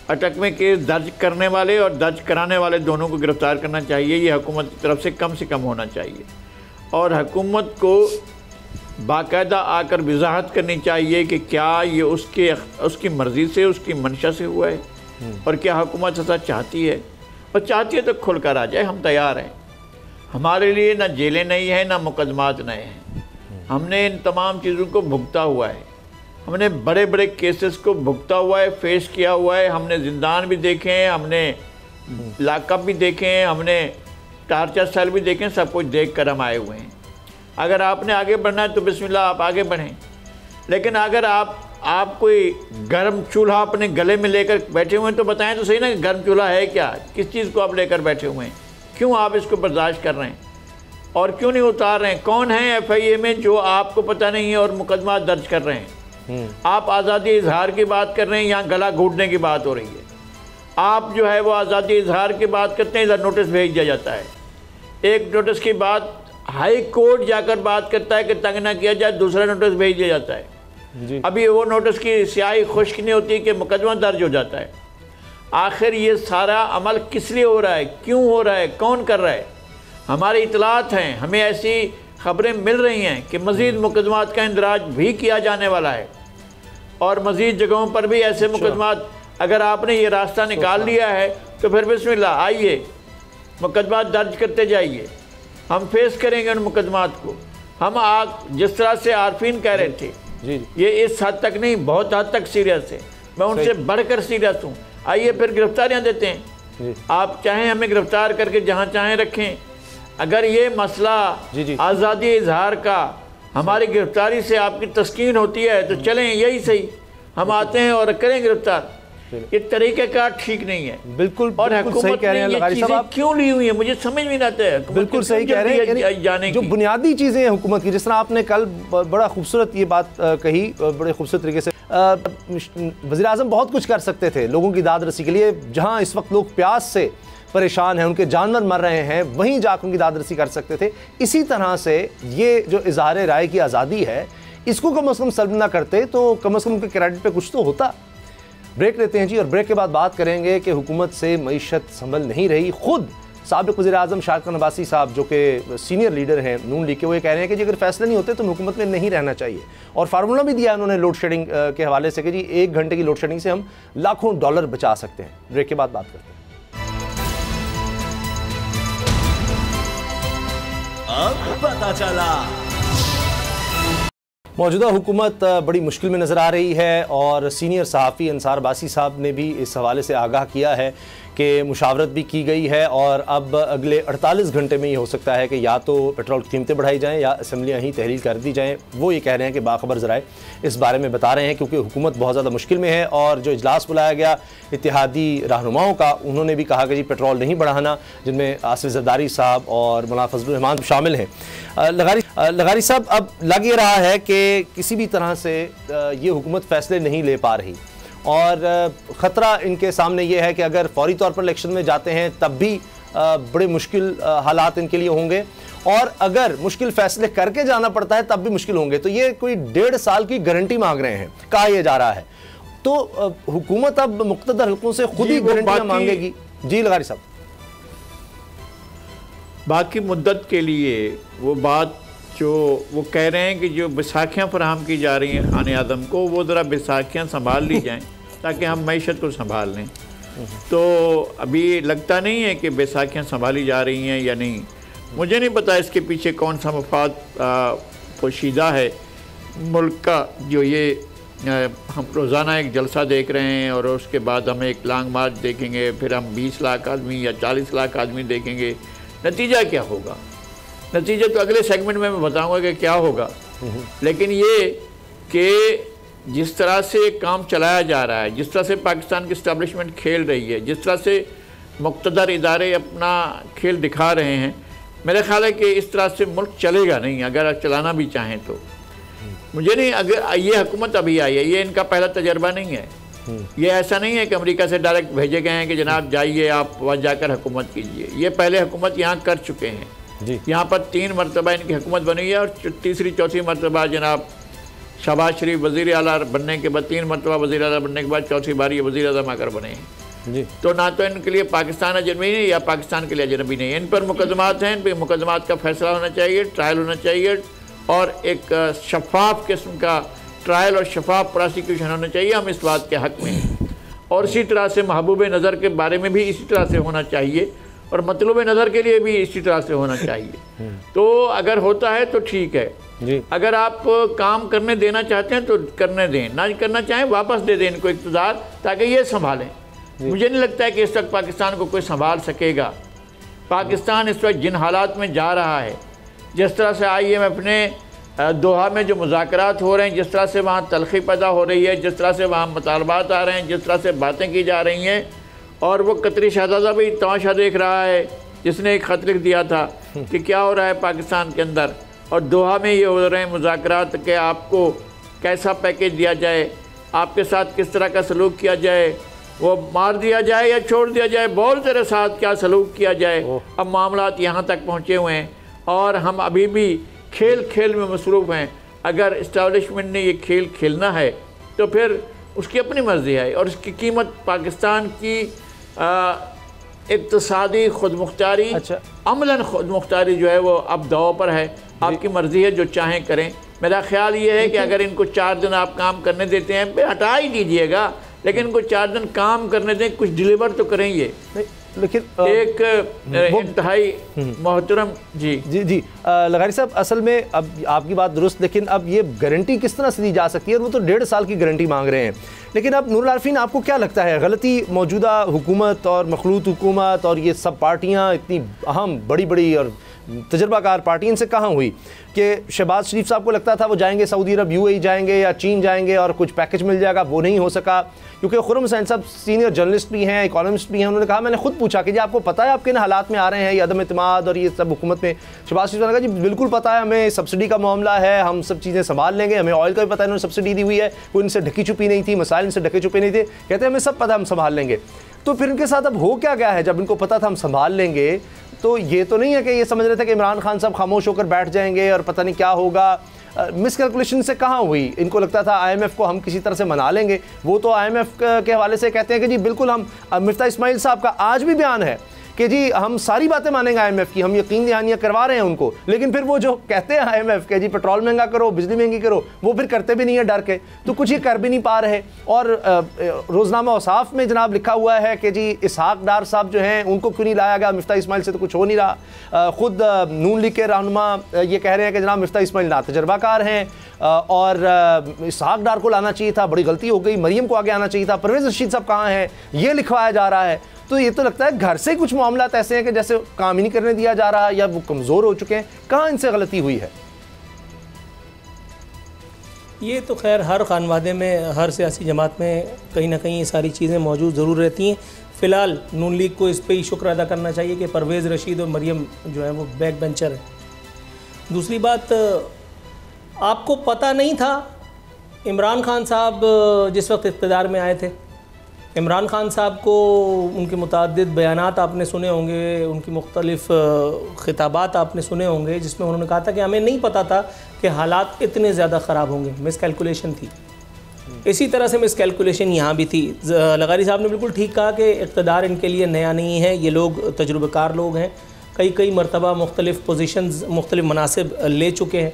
अटक में केस दर्ज करने वाले और दर्ज कराने वाले दोनों को गिरफ़्तार करना चाहिए। ये हुकूमत की तरफ से कम होना चाहिए और हुकूमत को बाकायदा आकर वजाहत करनी चाहिए कि क्या ये उसकी मर्ज़ी से, उसकी मंशा से हुआ है और क्या हुकूमत ऐसा चाहती है, और चाहती है तो खुल कर आ जाए। हम तैयार हैं, हमारे लिए ना जेलें नहीं हैं ना मुकदमात नए हैं। हमने इन तमाम चीज़ों को भुगता हुआ है, हमने बड़े बड़े केसेस को भुगता हुआ है, फेस किया हुआ है। हमने जिंदान भी देखे हैं, हमने लाकअप भी देखे हैं, हमने टार्चर सेल भी देखे हैं, सब कुछ देख कर हम आए हुए हैं। अगर आपने आगे बढ़ना है तो बिस्मिल्लाह आप आगे बढ़ें, लेकिन अगर आप कोई गर्म चूल्हा अपने गले में लेकर बैठे हुए हैं तो बताएं तो सही ना, गर्म चूल्हा है क्या, किस चीज़ को आप लेकर बैठे हुए हैं, क्यों आप इसको बर्दाश्त कर रहे हैं और क्यों नहीं उतार रहे हैं? कौन है FIA में जो आपको पता नहीं है और मुकदमा दर्ज कर रहे हैं? आप आज़ादी इजहार की बात कर रहे हैं, यहाँ गला घोटने की बात हो रही है। आप जो है वो आज़ादी इजहार की बात करते हैं, इधर नोटिस भेज दिया जाता है। एक नोटिस की बात हाई कोर्ट जाकर बात करता है कि तंग ना किया जाए, दूसरा नोटिस भेज दिया जाता है जी। अभी वो नोटिस की स्याही खुश्क नहीं होती कि मुकदमा दर्ज हो जाता है। आखिर ये सारा अमल किस लिए हो रहा है, क्यों हो रहा है, कौन कर रहा है? हमारी इतलात हैं, हमें ऐसी खबरें मिल रही हैं कि मज़ीद मुकदमात का इंदराज भी किया जाने वाला है और मज़ीद जगहों पर भी ऐसे मुकदमात, अगर आपने ये रास्ता निकाल लिया है तो फिर बिस्मिल्लाह आइए, मुकदमात दर्ज करते जाइए, हम फेस करेंगे उन मुकदमात को। हम जिस तरह से आरफीन कह रहे थे जी, ये इस हद तक नहीं, बहुत हद तक सीरियस है, मैं उनसे बढ़कर सीरियस हूँ। आइए फिर गिरफ्तारियाँ देते हैं, आप चाहें हमें गिरफ्तार करके जहाँ चाहें रखें। अगर ये मसला आज़ादी इजहार का हमारी गिरफ्तारी से आपकी तस्कीन होती है तो चलें, यही सही, हम आते हैं और करें गिरफ्तार। ये तरीके का ठीक नहीं है। बिल्कुल, और हुकूमत ने ये चीज़ें क्यों ली हुई है, मुझे समझ में नहीं आता है। बिल्कुल सही कह रहे हैं, जाने जो बुनियादी चीज़ें हैं हुकूमत की, जिस तरह आपने कल बड़ा खूबसूरत ये बात कही, बड़े खूबसूरत तरीके से। वज़ीर आज़म बहुत कुछ कर सकते थे लोगों की दाद रसी के लिए। जहाँ इस वक्त लोग प्यास से परेशान हैं, उनके जानवर मर रहे हैं, वहीं जाकर उनकी दाद रसी कर सकते थे। इसी तरह से ये जो इज़हार राय की आज़ादी है, इसको कम अज़ कम सल्ब ना करते तो कम अज़ कम उनके क्रेडिट पे कुछ तो होता। ब्रेक लेते हैं जी, और ब्रेक के बाद बात करेंगे कि हुकूमत से मईशत संभल नहीं रही। खुद साबिक़ वज़ीर आज़म शाहिद खान अब्बासी साहब, जो कि सीनियर लीडर हैं नून लीग के, वो ये कह रहे हैं कि जी अगर फैसले नहीं होते तो हुकूमत में नहीं रहना चाहिए। और फार्मूला भी दिया उन्होंने लोड शेडिंग के हवाले से कि जी 1 घंटे की लोड शेडिंग से हम लाखों डॉलर बचा सकते हैं। ब्रेक के बाद बात करते हैं। अब पता चला। मौजूदा हुकूमत बड़ी मुश्किल में नज़र आ रही है और सीनियर सहाफ़ी अंसार अब्बासी साहब ने भी इस हवाले से आगाह किया है कि मुशावरत भी की गई है और अब अगले 48 घंटे में ये हो सकता है कि या तो पेट्रोल की कीमतें बढ़ाई जाएँ या असम्बलियाँ ही तहलील कर दी जाएँ। वो ये कह रहे हैं कि बाखबर ज़राए इस बारे में बता रहे हैं, क्योंकि हुकूमत बहुत ज़्यादा मुश्किल में है। और जो इजलास बुलाया गया इत्तेहादी रहनुमाओं का, उन्होंने भी कहा कि जी पेट्रोल नहीं बढ़ाना, जिनमें आसिफ जरदारी साहब और मौलाना फजलुर रहमान शामिल हैं। लगारी साहब, अब लग ये रहा है कि किसी भी तरह से ये हुकूमत फ़ैसले नहीं ले पा रही और ख़तरा इनके सामने ये है कि अगर फौरी तौर पर इलेक्शन में जाते हैं तब भी बड़े मुश्किल हालात इनके लिए होंगे, और अगर मुश्किल फैसले करके जाना पड़ता है तब भी मुश्किल होंगे। तो ये कोई 1.5 साल की गारंटी मांग रहे हैं, कहा यह जा रहा है। तो हुकूमत अब मुक़्तदर हल्कों से खुद ही गारंटियां मांगेगी। जी लगारी साहब, बाकी मुद्दत के लिए वो बात जो वो कह रहे हैं कि जो बैसाखियाँ फराहम की जा रही हैं खाने आदम को, वो ज़रा बैसाखियाँ संभाल ली जाएं ताकि हम मैशत को संभाल लें। तो अभी लगता नहीं है कि बैसाखियाँ संभाली जा रही हैं या नहीं। मुझे नहीं पता इसके पीछे कौन सा मफाद पोशीदा है मुल्क का, जो ये हम रोज़ाना एक जलसा देख रहे हैं और उसके बाद हम एक लॉन्ग मार्च देखेंगे, फिर हम 20 लाख आदमी या 40 लाख आदमी देखेंगे। नतीजा क्या होगा? नतीजा तो अगले सेगमेंट में मैं बताऊंगा कि क्या होगा। लेकिन ये कि जिस तरह से काम चलाया जा रहा है, जिस तरह से पाकिस्तान की इस्टेब्लिशमेंट खेल रही है, जिस तरह से मुक़्तदर इदारे अपना खेल दिखा रहे हैं, मेरा ख्याल है कि इस तरह से मुल्क चलेगा नहीं अगर चलाना भी चाहें तो। मुझे नहीं, अगर ये हुकूमत अभी आई है, ये इनका पहला तजर्बा नहीं है। ये ऐसा नहीं है कि अमेरिका से डायरेक्ट भेजे गए हैं कि जनाब जाइए आप वहाँ जाकर हुकूमत कीजिए। ये पहले हुकूमत यहाँ कर चुके हैं। यहाँ पर 3 मरतबा इनकी हुकूमत बनी है और तीसरी चौथी मरतबा जनाब शहबाज शरीफ वज़ीर आला बनने के बाद, 3 मरतबा वज़ीर आला बनने के बाद चौथी बार ये वज़ीर आज़म आकर बने हैं। तो ना तो इनके लिए पाकिस्तान अजनबी नहीं या पाकिस्तान के लिए अजनबी नहीं। इन पर मुकदमात हैं, इन पर मुकदमात का फैसला होना चाहिए, ट्रायल होना चाहिए और एक शफाफ किस्म का ट्रायल और शफाफ प्रोसिक्यूशन होना चाहिए। हम इस बात के हक़ में हैं। और इसी तरह से महबूब नज़र के बारे में भी इसी तरह से होना चाहिए और मतलूब नज़र के लिए भी इसी तरह से होना चाहिए। तो अगर होता है तो ठीक है जी। अगर आप काम करने देना चाहते हैं तो करने दें, ना करना चाहें वापस दे दें इनको इक़्तिदार, ताकि ये संभालें। मुझे नहीं लगता है कि इस वक्त पाकिस्तान को कोई संभाल सकेगा। पाकिस्तान इस वक्त जिन हालात में जा रहा है, जिस तरह से IMF ने दोहा में जो मुज़ाकरात हो रहे हैं, जिस तरह से वहाँ तलख़ी पैदा हो रही है, जिस तरह से वहाँ मुतालबात आ रहे हैं, जिस तरह से बातें की जा रही हैं, और वो कतरी शहज़ादा भी तमाशा देख रहा है जिसने एक ख़त लिख दिया था कि क्या हो रहा है पाकिस्तान के अंदर। और दोहा में ये हो रहे हैं मुज़ाकरात कि आपको कैसा पैकेज दिया जाए, आपके साथ किस तरह का सलूक किया जाए, वो मार दिया जाए या छोड़ दिया जाए, बोल तेरे साथ क्या सलूक किया जाए। अब मामलात यहाँ तक पहुँचे हुए हैं और हम अभी भी खेल में मसरूफ़ हैं। अगर इस्टेब्लिशमेंट ने ये खेल खेलना है तो फिर उसकी अपनी मर्ज़ी है और उसकी कीमत पाकिस्तान की इक़्तिसादी खुदमुख्तारी, अमलन खुदमुख्तारी जो है वो अब दाव पर है। आपकी मर्ज़ी है, जो चाहें करें। मेरा ख्याल ये है कि अगर इनको 4 दिन आप काम करने देते हैं, फिर हटा ही दीजिएगा, लेकिन इनको 4 दिन काम करने दें, कुछ डिलीवर तो करें ये। लेकिन एक इंतहाई मोहतरम जी लगारी साहब, असल में अब आपकी बात दुरुस्त, लेकिन अब ये गारंटी किस तरह से दी जा सकती है? वो तो 1.5 साल की गारंटी मांग रहे हैं। लेकिन अब नूरुल आरिफीन, आपको क्या लगता है गलती मौजूदा हुकूमत और मखलूत हुकूमत और ये सब पार्टियाँ इतनी अहम बड़ी और तजर्बाकार पार्टी, इनसे कहाँ हुई कि शहबाज शरीफ साहब को लगता था वो जाएंगे सऊदी अरब, UAE जाएंगे या चीन जाएंगे और कुछ पैकेज मिल जाएगा, वो नहीं हो सका। क्योंकि खुर्रम हुसैन साहब सीनियर जर्नलिस्ट भी हैं, इकोनॉमिस्ट भी हैं, उन्होंने कहा, मैंने खुद पूछा कि जी आपको पता है आपके इन हालात में आ रहे हैं ये अदम एतमाद और ये सब हुकूमत में? शहबाज शरीफ ने कहा जी बिल्कुल पता है, हमें सब्सिडी का मामला है, हम सब चीज़ें संभाल लेंगे, हमें ऑयल का भी पता है, इन्होंने सब्सिडी दी हुई है, कोई इनसे ढकी छुपी नहीं थी, मसाइल इनसे ढके छुपे नहीं थे, कहते हैं हमें सब पता है, हम संभाल लेंगे। तो फिर इनके साथ अब हो क्या गया है? जब इनको पता था हम संभाल लेंगे, तो ये तो नहीं है कि ये समझ रहे थे कि इमरान खान साहब खामोश होकर बैठ जाएंगे और पता नहीं क्या होगा। मिसकैलकुलेशन से कहाँ हुई? इनको लगता था IMF को हम किसी तरह से मना लेंगे। वो तो IMF के हवाले से कहते हैं कि जी बिल्कुल हम, मिफ्ता इस्माइल साहब का आज भी बयान है कि जी हम सारी बातें मानेंगे IMF की, हम यकीन दहानियाँ करवा रहे हैं उनको। लेकिन फिर वो जो कहते हैं IMF के जी पेट्रोल महंगा करो, बिजली महंगी करो, वो फिर करते भी नहीं है डर के, तो कुछ ये कर भी नहीं पा रहे। और रोज़नामा औसाफ में जनाब लिखा हुआ है कि जी इसहाक डार साहब जो हैं उनको क्यों नहीं लाया गया, मिफ्ता इस्माइल से तो कुछ हो नहीं रहा। ख़ुद नून लीग के रहनुमा ये कह रहे हैं कि जनाब मिफ्ता इस्माइल नातजर्बाकार हैं और इसहाक डार को लाना चाहिए था, बड़ी गलती हो गई, मरियम को आगे आना चाहिए था, परवेज़ रशीद साहब कहाँ हैं, ये लिखवाया जा रहा है। तो ये तो लगता है घर से कुछ मामला ऐसे हैं कि जैसे काम ही नहीं करने दिया जा रहा या वो कमज़ोर हो चुके हैं। कहाँ इनसे गलती हुई है? ये तो खैर हर खानवादे में, हर सियासी जमात में कहीं ना कहीं ये सारी चीज़ें मौजूद ज़रूर रहती हैं। फ़िलहाल नून लीग को इस पर ही शुक्र अदा करना चाहिए कि परवेज़ रशीद और मरियम जो है वो बैक बेंचर है। दूसरी बात, आपको पता नहीं था इमरान खान साहब जिस वक्त इक़्तिदार में आए थे इमरान खान साहब को उनके मुतअद्दिद बयानात आपने सुने होंगे, उनकी मुख्तलिफ़ खिताबात आपने सुने होंगे, जिसमें उन्होंने कहा था कि हमें नहीं पता था कि हालात इतने ज़्यादा ख़राब होंगे, मिसकैलकुलेशन थी। इसी तरह से मिसकैलकुलेशन यहाँ भी थी। लगारी साहब ने बिल्कुल ठीक कहा कि इक़्तिदार इनके लिए नया नहीं है, ये लोग तजुर्बेकार लोग हैं, कई मरतबा मुख्तलिफ़ पोजीशंस, मुख्तलिफ़ मनासिब ले चुके हैं।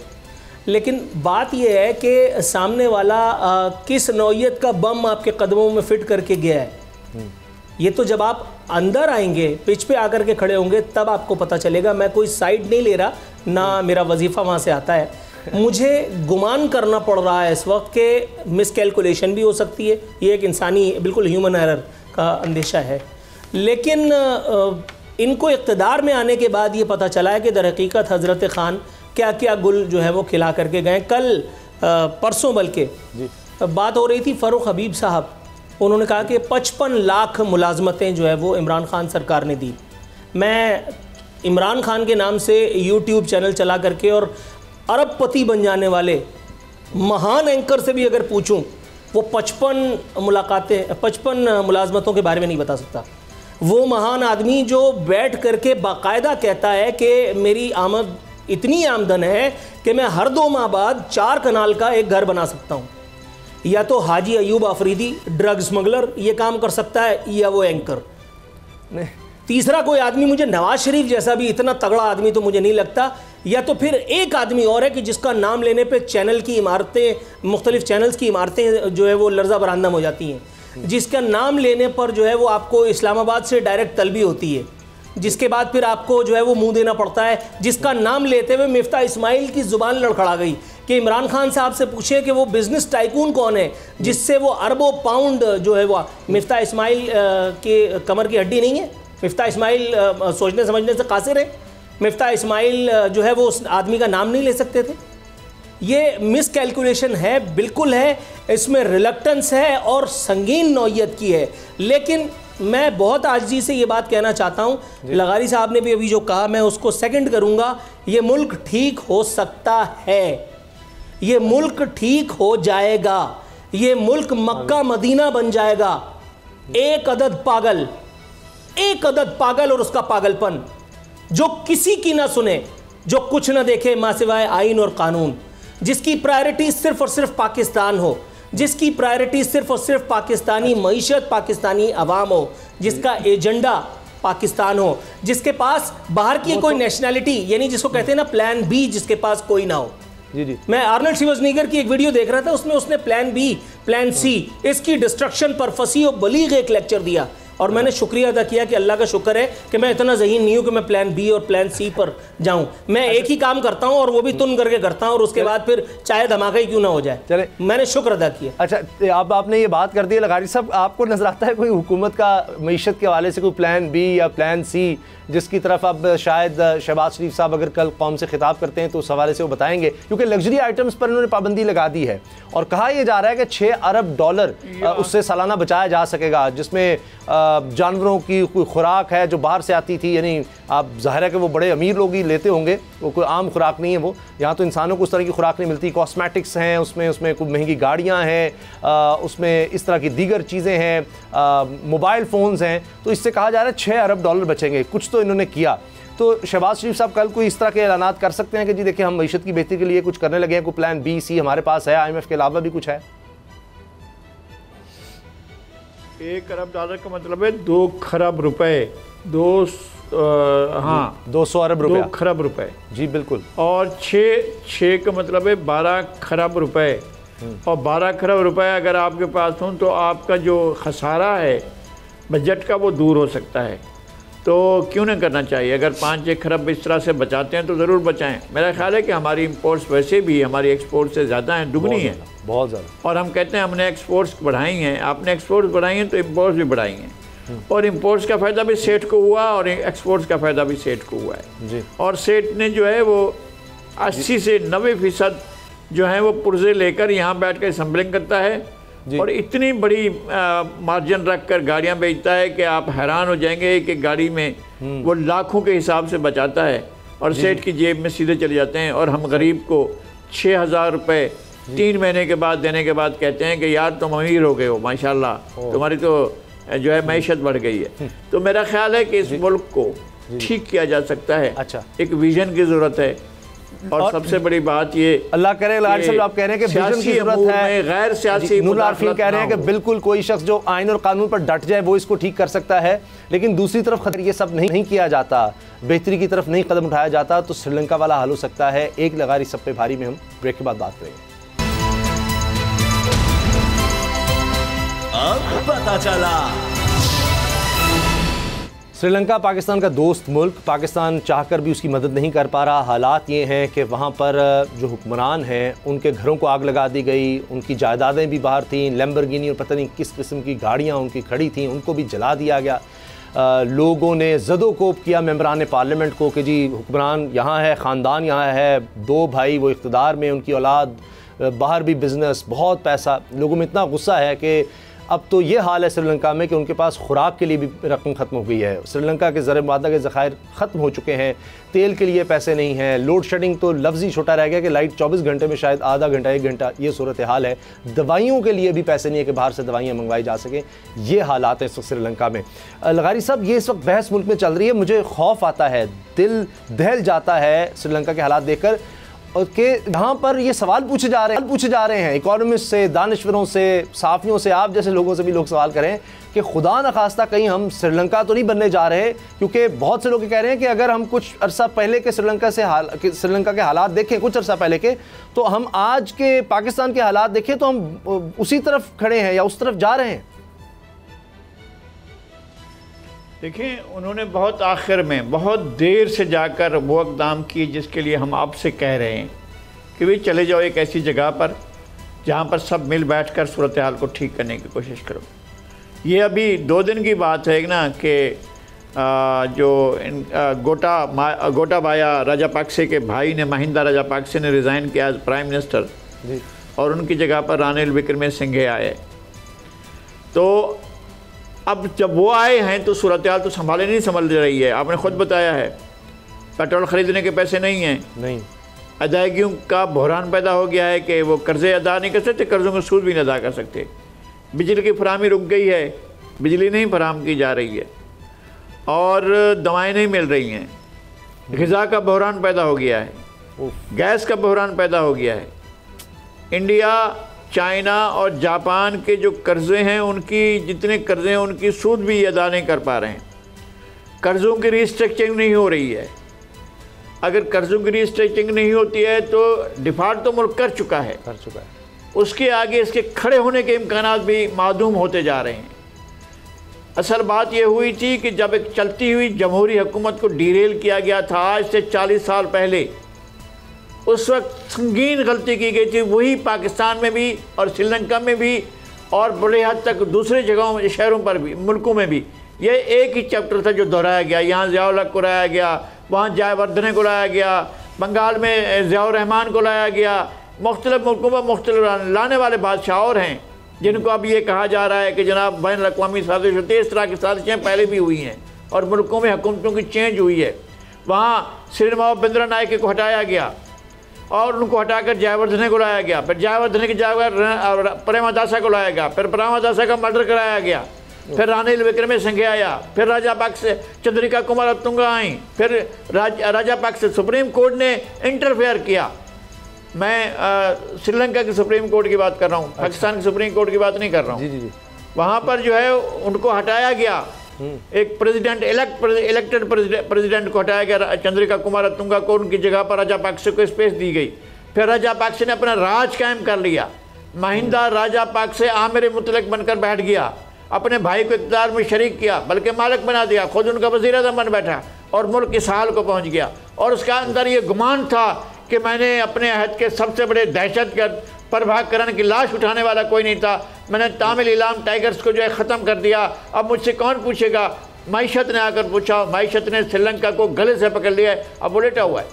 लेकिन बात यह है कि सामने वाला किस नौइयत का बम आपके कदमों में फ़िट करके गया है, ये तो जब आप अंदर आएंगे, पिच पे आकर के खड़े होंगे, तब आपको पता चलेगा। मैं कोई साइड नहीं ले रहा, ना मेरा वजीफ़ा वहाँ से आता है। मुझे गुमान करना पड़ रहा है इस वक्त कि मिसकैलकुलेशन भी हो सकती है, ये एक इंसानी बिल्कुल ह्यूमन एरर का अंदेशा है। लेकिन इनको इक़्तिदार में आने के बाद ये पता चला है कि दर हकीकत हज़रत ख़ान क्या क्या गुल जो है वो खिला करके गए। कल परसों बल्कि बात हो रही थी फ़ारूक हबीब साहब, उन्होंने कहा कि 55 लाख मुलाजमतें जो है वो इमरान खान सरकार ने दी। मैं इमरान खान के नाम से यूट्यूब चैनल चला करके और अरबपति बन जाने वाले महान एंकर से भी अगर पूछूं, वो 55 मुलाजमतों के बारे में नहीं बता सकता। वो महान आदमी जो बैठ करके बाकायदा कहता है कि मेरी आमद इतनी आमदन है कि मैं हर 2 माह बाद 4 कनाल का एक घर बना सकता हूँ। या तो हाजी अयूब आफरीदी ड्रग स्मगलर ये काम कर सकता है, या वो एंकर। तीसरा कोई आदमी, मुझे नवाज शरीफ जैसा भी इतना तगड़ा आदमी तो मुझे नहीं लगता। या तो फिर एक आदमी और है कि जिसका नाम लेने पे चैनल की इमारतें, मुख्तलिफ चैनल्स की इमारतें जो है वो लर्जा बरामदम हो जाती हैं, जिसका नाम लेने पर जो है वो आपको इस्लामाबाद से डायरेक्ट तलबी होती है, जिसके बाद फिर आपको जो है वो मुंह देना पड़ता है, जिसका नाम लेते हुए मिफ्ता इस्माइल की ज़ुबान लड़खड़ा गई कि इमरान खान साहब से पूछे कि वो बिज़नेस टाइकून कौन है जिससे वो अरबों पाउंड जो है वो। मिफ्ता इस्माइल के कमर की हड्डी नहीं है, मिफ्ता इस्माइल सोचने समझने से कासिर है, मिफ्ता इस्माइल जो है वो उस आदमी का नाम नहीं ले सकते थे। ये मिसकैलकुलेशन है, बिल्कुल है, इसमें रिलक्टेंस है और संगीन नौइयत की है। लेकिन मैं बहुत आजिज़ी से ये बात कहना चाहता हूँ, लगारी साहब ने भी अभी जो कहा मैं उसको सेकंड करूँगा, ये मुल्क ठीक हो सकता है, ये मुल्क ठीक हो जाएगा, ये मुल्क मक्का मदीना बन जाएगा। एक अदद पागल और उसका पागलपन, जो किसी की ना सुने, जो कुछ ना देखे मां सिवाय आइन और कानून, जिसकी प्रायोरिटी सिर्फ और सिर्फ पाकिस्तान हो, जिसकी प्रायोरिटी सिर्फ और सिर्फ पाकिस्तानी मईशत, पाकिस्तानी अवाम हो, जिसका एजेंडा पाकिस्तान हो, जिसके पास बाहर की कोई नेशनैलिटी, यानी जिसको कहते हैं ना प्लान बी, जिसके पास कोई ना हो। जी। मैं आर्नल्ड शिवाजनीगर की एक वीडियो देख रहा था, उसमें उसने प्लान बी, प्लान सी, इसकी डिस्ट्रक्शन पर फसी और बलीग एक लेक्चर दिया, और मैंने शुक्रिया अदा किया कि अल्लाह का शुक्र है कि मैं इतना ज़हीन नहीं हूँ कि मैं प्लान बी और प्लान सी पर जाऊँ। मैं एक ही काम करता हूँ और वो भी तुन करके करता हूँ, और उसके बाद फिर चाहे धमाका ही क्यों ना हो जाए, चले मैंने शुक्र अदा किया। अच्छा, अब आपने ये बात कर दी लगारी साहब, आपको नजर आता है कोई हुकूमत का मईशत के हवाले से कोई प्लान बी या प्लान सी, जिसकी तरफ अब शायद शहबाज शरीफ साहब अगर कल कौम से खिताब करते हैं तो उस हवाले से वो बताएंगे, क्योंकि लग्जरी आइटम्स पर उन्होंने पाबंदी लगा दी है और कहा यह जा रहा है कि 6 अरब डॉलर उससे सालाना बचाया जा सकेगा, जिसमें जानवरों की कोई खुराक है जो बाहर से आती थी, यानी आप ज़ाहिर है कि वो बड़े अमीर लोग ही लेते होंगे, वो कोई आम खुराक नहीं है, वो यहाँ तो इंसानों को उस तरह की खुराक नहीं मिलती। कॉस्मेटिक्स हैं उसमें कोई महंगी गाड़ियाँ हैं, उसमें इस तरह की दीगर चीज़ें हैं, मोबाइल फ़ोन्स हैं, तो इससे कहा जा रहा है 6 अरब डॉलर बचेंगे। कुछ तो इन्होंने किया, तो शहबाज शरीफ साहब कल कोई इस तरह के ऐलानात कर सकते हैं कि जी देखिए हम मईशत की बेहतरी के लिए कुछ करने लगे हैं, कोई प्लान बी सी हमारे पास है, IMF के अलावा भी कुछ है? 1 अरब डॉलर का मतलब है 2 खरब रुपए, 200 अरब रुपए, 2 खरब रुपए, जी बिल्कुल। और 6 का मतलब है 12 खरब रुपए, और 12 खरब रुपए अगर आपके पास हों तो आपका जो खसारा है बजट का वो दूर हो सकता है। तो क्यों नहीं करना चाहिए? अगर 5-6 खरब इस तरह से बचाते हैं तो ज़रूर बचाएं। मेरा ख्याल है कि हमारी इंपोर्ट्स वैसे भी हमारी एक्सपोर्ट से ज़्यादा हैं, दुगनी है, बहुत ज़्यादा। और हम कहते हैं हमने एक्सपोर्ट्स बढ़ाई हैं, आपने एक्सपोर्ट्स बढ़ाई हैं तो इंपोर्ट्स भी बढ़ाई हैं, और इंपोर्ट्स का फ़ायदा भी सेठ को हुआ और एक्सपोर्ट्स का फ़ायदा भी सेठ को हुआ है जी। और सेठ ने जो है वो 80 से 90% जो है वो पुर्जे लेकर यहाँ बैठ कर असम्बलिंग करता है और इतनी बड़ी मार्जिन रख कर गाड़ियाँ बेचता है कि आप हैरान हो जाएंगे कि गाड़ी में वो लाखों के हिसाब से बचाता है और सेठ की जेब में सीधे चले जाते हैं, और हम गरीब को 6,000 रुपये 3 महीने के बाद देने के बाद कहते हैं कि यार तुम अमीर हो गए हो, माशाल्लाह तुम्हारी तो जो है मैशत बढ़ गई है। तो मेरा ख्याल है कि इस मुल्क को ठीक किया जा सकता है। अच्छा, एक विजन की ज़रूरत है और सबसे बड़ी बात ये, अल्लाह करे साहब आप कह रहे हैं कि विजन की जरूरत है, गैर सियासी नूर कह रहे हैं कि बिल्कुल कोई शख्स जो आइन और कानून पर डट जाए वो इसको ठीक कर सकता है, लेकिन दूसरी तरफ खतर ये सब नहीं किया जाता, बेहतरी की तरफ नहीं कदम उठाया जाता, तो श्रीलंका वाला हाल हो सकता है। एक लगारी सब पे भारी में हम ब्रेक के बाद बात करेंगे। अब पता चला। श्रीलंका पाकिस्तान का दोस्त मुल्क, पाकिस्तान चाहकर भी उसकी मदद नहीं कर पा रहा। हालात ये हैं कि वहाँ पर जो हुक्मरान हैं उनके घरों को आग लगा दी गई, उनकी जायदादें भी बाहर थीं, लैम्बोर्गिनी और पता नहीं किस किस्म की गाड़ियाँ उनकी खड़ी थीं, उनको भी जला दिया गया। लोगों ने ज़दोकोप किया मेंबरान पार्लियामेंट को कि जी हुक्मरान यहाँ है, ख़ानदान यहाँ है, 2 भाई वो इक़्तिदार में, उनकी औलाद बाहर भी बिज़नेस, बहुत पैसा। लोगों में इतना गुस्सा है कि अब तो ये हाल है श्रीलंका में कि उनके पास खुराक के लिए भी रकम ख़त्म हो गई है। श्रीलंका के ज़र मादा के ज़खायर ख़त्म हो चुके हैं, तेल के लिए पैसे नहीं हैं, लोड शेडिंग तो लफ्ज़ ही छोटा रह गया कि लाइट 24 घंटे में शायद आधा घंटा 1 घंटा, ये सूरत हाल है। दवाइयों के लिए भी पैसे नहीं है कि बाहर से दवाइयाँ मंगवाई जा सकें। ये हालात हैं इस वक्त श्रीलंका में। लगारी साहब, ये इस वक्त बहस मुल्क में चल रही है, मुझे खौफ आता है, दिल दहल जाता है श्रीलंका के हालात देखकर, और कि यहाँ पर ये सवाल पूछे जा रहे हैं इकोनॉमिस्ट से, दानिश्वरों से, साफ़ियों से, आप जैसे लोगों से भी लोग सवाल करें कि खुदा न खास्ता कहीं हम श्रीलंका तो नहीं बनने जा रहे, क्योंकि बहुत से लोग कह रहे हैं कि अगर हम कुछ अरसा पहले के श्रीलंका के हालात देखें, कुछ अरसा पहले के, तो हम आज के पाकिस्तान के हालात देखें तो हम उसी तरफ खड़े हैं या उस तरफ जा रहे हैं। देखिए, उन्होंने बहुत आखिर में बहुत देर से जाकर वो इक़दाम किए जिसके लिए हम आपसे कह रहे हैं कि भाई चले जाओ एक ऐसी जगह पर जहाँ पर सब मिल बैठकर सूरत हाल को ठीक करने की कोशिश करो। ये अभी 2 दिन की बात है ना कि गोटाबाया राजापाक्से के भाई ने, महिंदा राजापाक्से ने रिज़ाइन किया एज प्राइम मिनिस्टर और उनकी जगह पर रानिल विक्रमसिंघे आए। तो अब जब वो आए हैं तो सूरत हाल तो संभल रही है। आपने ख़ुद बताया है, पेट्रोल ख़रीदने के पैसे नहीं हैं, अदायगियों का बहरान पैदा हो गया है कि वो कर्ज़े अदा नहीं कर सकते, कर्ज़ों का सूद भी नहीं अदा कर सकते, बिजली की फराहमी रुक गई है, बिजली नहीं फराहम की जा रही है और दवाएँ नहीं मिल रही हैं, ग़िज़ा का बहरान पैदा हो गया है, गैस का बहरान पैदा हो गया है। इंडिया, चाइना और जापान के जो कर्ज़े हैं, उनकी जितने कर्ज़े हैं उनकी सूद भी अदा नहीं कर पा रहे हैं, कर्ज़ों की रीस्ट्रक्चरिंग नहीं हो रही है। अगर कर्ज़ों की रीस्ट्रक्चरिंग नहीं होती है तो डिफ़ॉल्ट तो मुल्क कर चुका है, उसके आगे इसके खड़े होने के इम्कानात भी मादूम होते जा रहे हैं। असल बात यह हुई थी कि जब एक चलती हुई जमहूरी हुकूमत को डीरेल किया गया था आज से 40 साल पहले, उस वक्त संगीन गलती की गई थी, वही पाकिस्तान में भी और श्रीलंका में भी और बड़े हद तक दूसरे जगहों में, शहरों पर भी, मुल्कों में भी। ये एक ही चैप्टर था जो दोहराया गया। यहाँ ज़ियाउल हक को लाया गया, वहाँ जयवर्धने को लाया गया, बंगाल में ज़ियाउर रहमान को लाया गया, मुख्तलिफ़ मुल्कों में मुख्तलिफ लाने वाले बादशाह और हैं जिनको अब ये कहा जा रहा है कि जनाब बैन अक़वामी साजिश होती है। इस तरह की साजिशें पहले भी हुई हैं और मुल्कों में हुकूमतों की चेंज हुई है। वहाँ श्रीनिवास बिंद्रा नायके को हटाया गया और उनको हटाकर जयवर्धने को लाया गया, फिर जयवर्धने की जगह प्रेमदासा को लाया गया, फिर प्रेमदासा का मर्डर कराया गया, फिर रानिल विक्रमसिंघे आया, फिर राजापाक्से चंद्रिका कुमारतुंगा आई, फिर राजापाक्से सुप्रीम कोर्ट ने इंटरफेयर किया। मैं श्रीलंका की सुप्रीम कोर्ट की बात कर रहा हूँ, पाकिस्तान की सुप्रीम कोर्ट की बात नहीं कर रहा हूँ। वहाँ पर जो है उनको हटाया गया, एक इलेक्टेड प्रेसिडेंट को हटाया गया, चंद्रिका कुमारतुंगा को, उनकी जगह पर राजापाक्से को स्पेस दी गई। फिर राजापाक्से ने अपना राज कायम कर लिया। महिंदा राजापाक्से आमिर मुतलक बनकर बैठ गया, अपने भाई को इक़्तिदार में शरीक किया, बल्कि मालिक बना दिया, खुद उनका वज़ीर आज़म बन बैठा और मुल्क इस हाल को पहुँच गया। और उसका अंदर ये गुमान था कि मैंने अपने अहद के सबसे बड़े दहशतगर्द प्रभाकरण की लाश उठाने वाला कोई नहीं था, मैंने तामिल इलाम टाइगर्स को जो है ख़त्म कर दिया। अब मुझसे कौन पूछेगा? मईशत ने आकर पूछा, मईशत ने श्रीलंका को गले से पकड़ लिया है, अब वो लेटा हुआ है।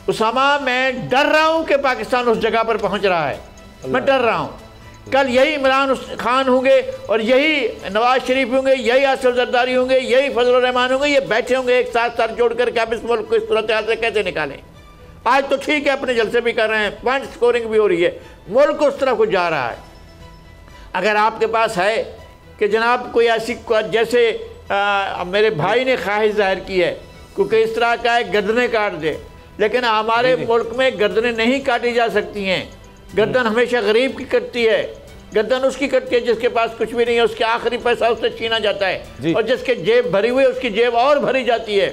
उसामा, मैं डर रहा हूँ कि पाकिस्तान उस जगह पर पहुँच रहा है, मैं डर रहा हूँ। कल यही इमरान खान होंगे और यही नवाज शरीफ होंगे, यही आसिफ जरदारी होंगे, यही फजलुर रहमान होंगे, ये बैठे होंगे एक साथ सर जोड़कर कि आप इस मुल्क को इस सूरत हाल से कैसे निकालें। आज तो ठीक है, अपने जलसे भी कर रहे हैं, पॉइंट स्कोरिंग भी हो रही है, मुल्क उस तरफ को जा रहा है। अगर आपके पास है कि जनाब कोई ऐसी जैसे मेरे भाई ने ख्वाहिश जाहिर की है क्योंकि इस तरह का है गर्दनें काट दे, लेकिन हमारे मुल्क में गर्दनें नहीं काटी जा सकती हैं। गर्दन हमेशा गरीब की कटती है, गर्दन उसकी कटती है जिसके पास कुछ भी नहीं है, उसके आखिरी पैसा उससे छीना जाता है, और जिसके जेब भरी हुई है उसकी जेब और भरी जाती है।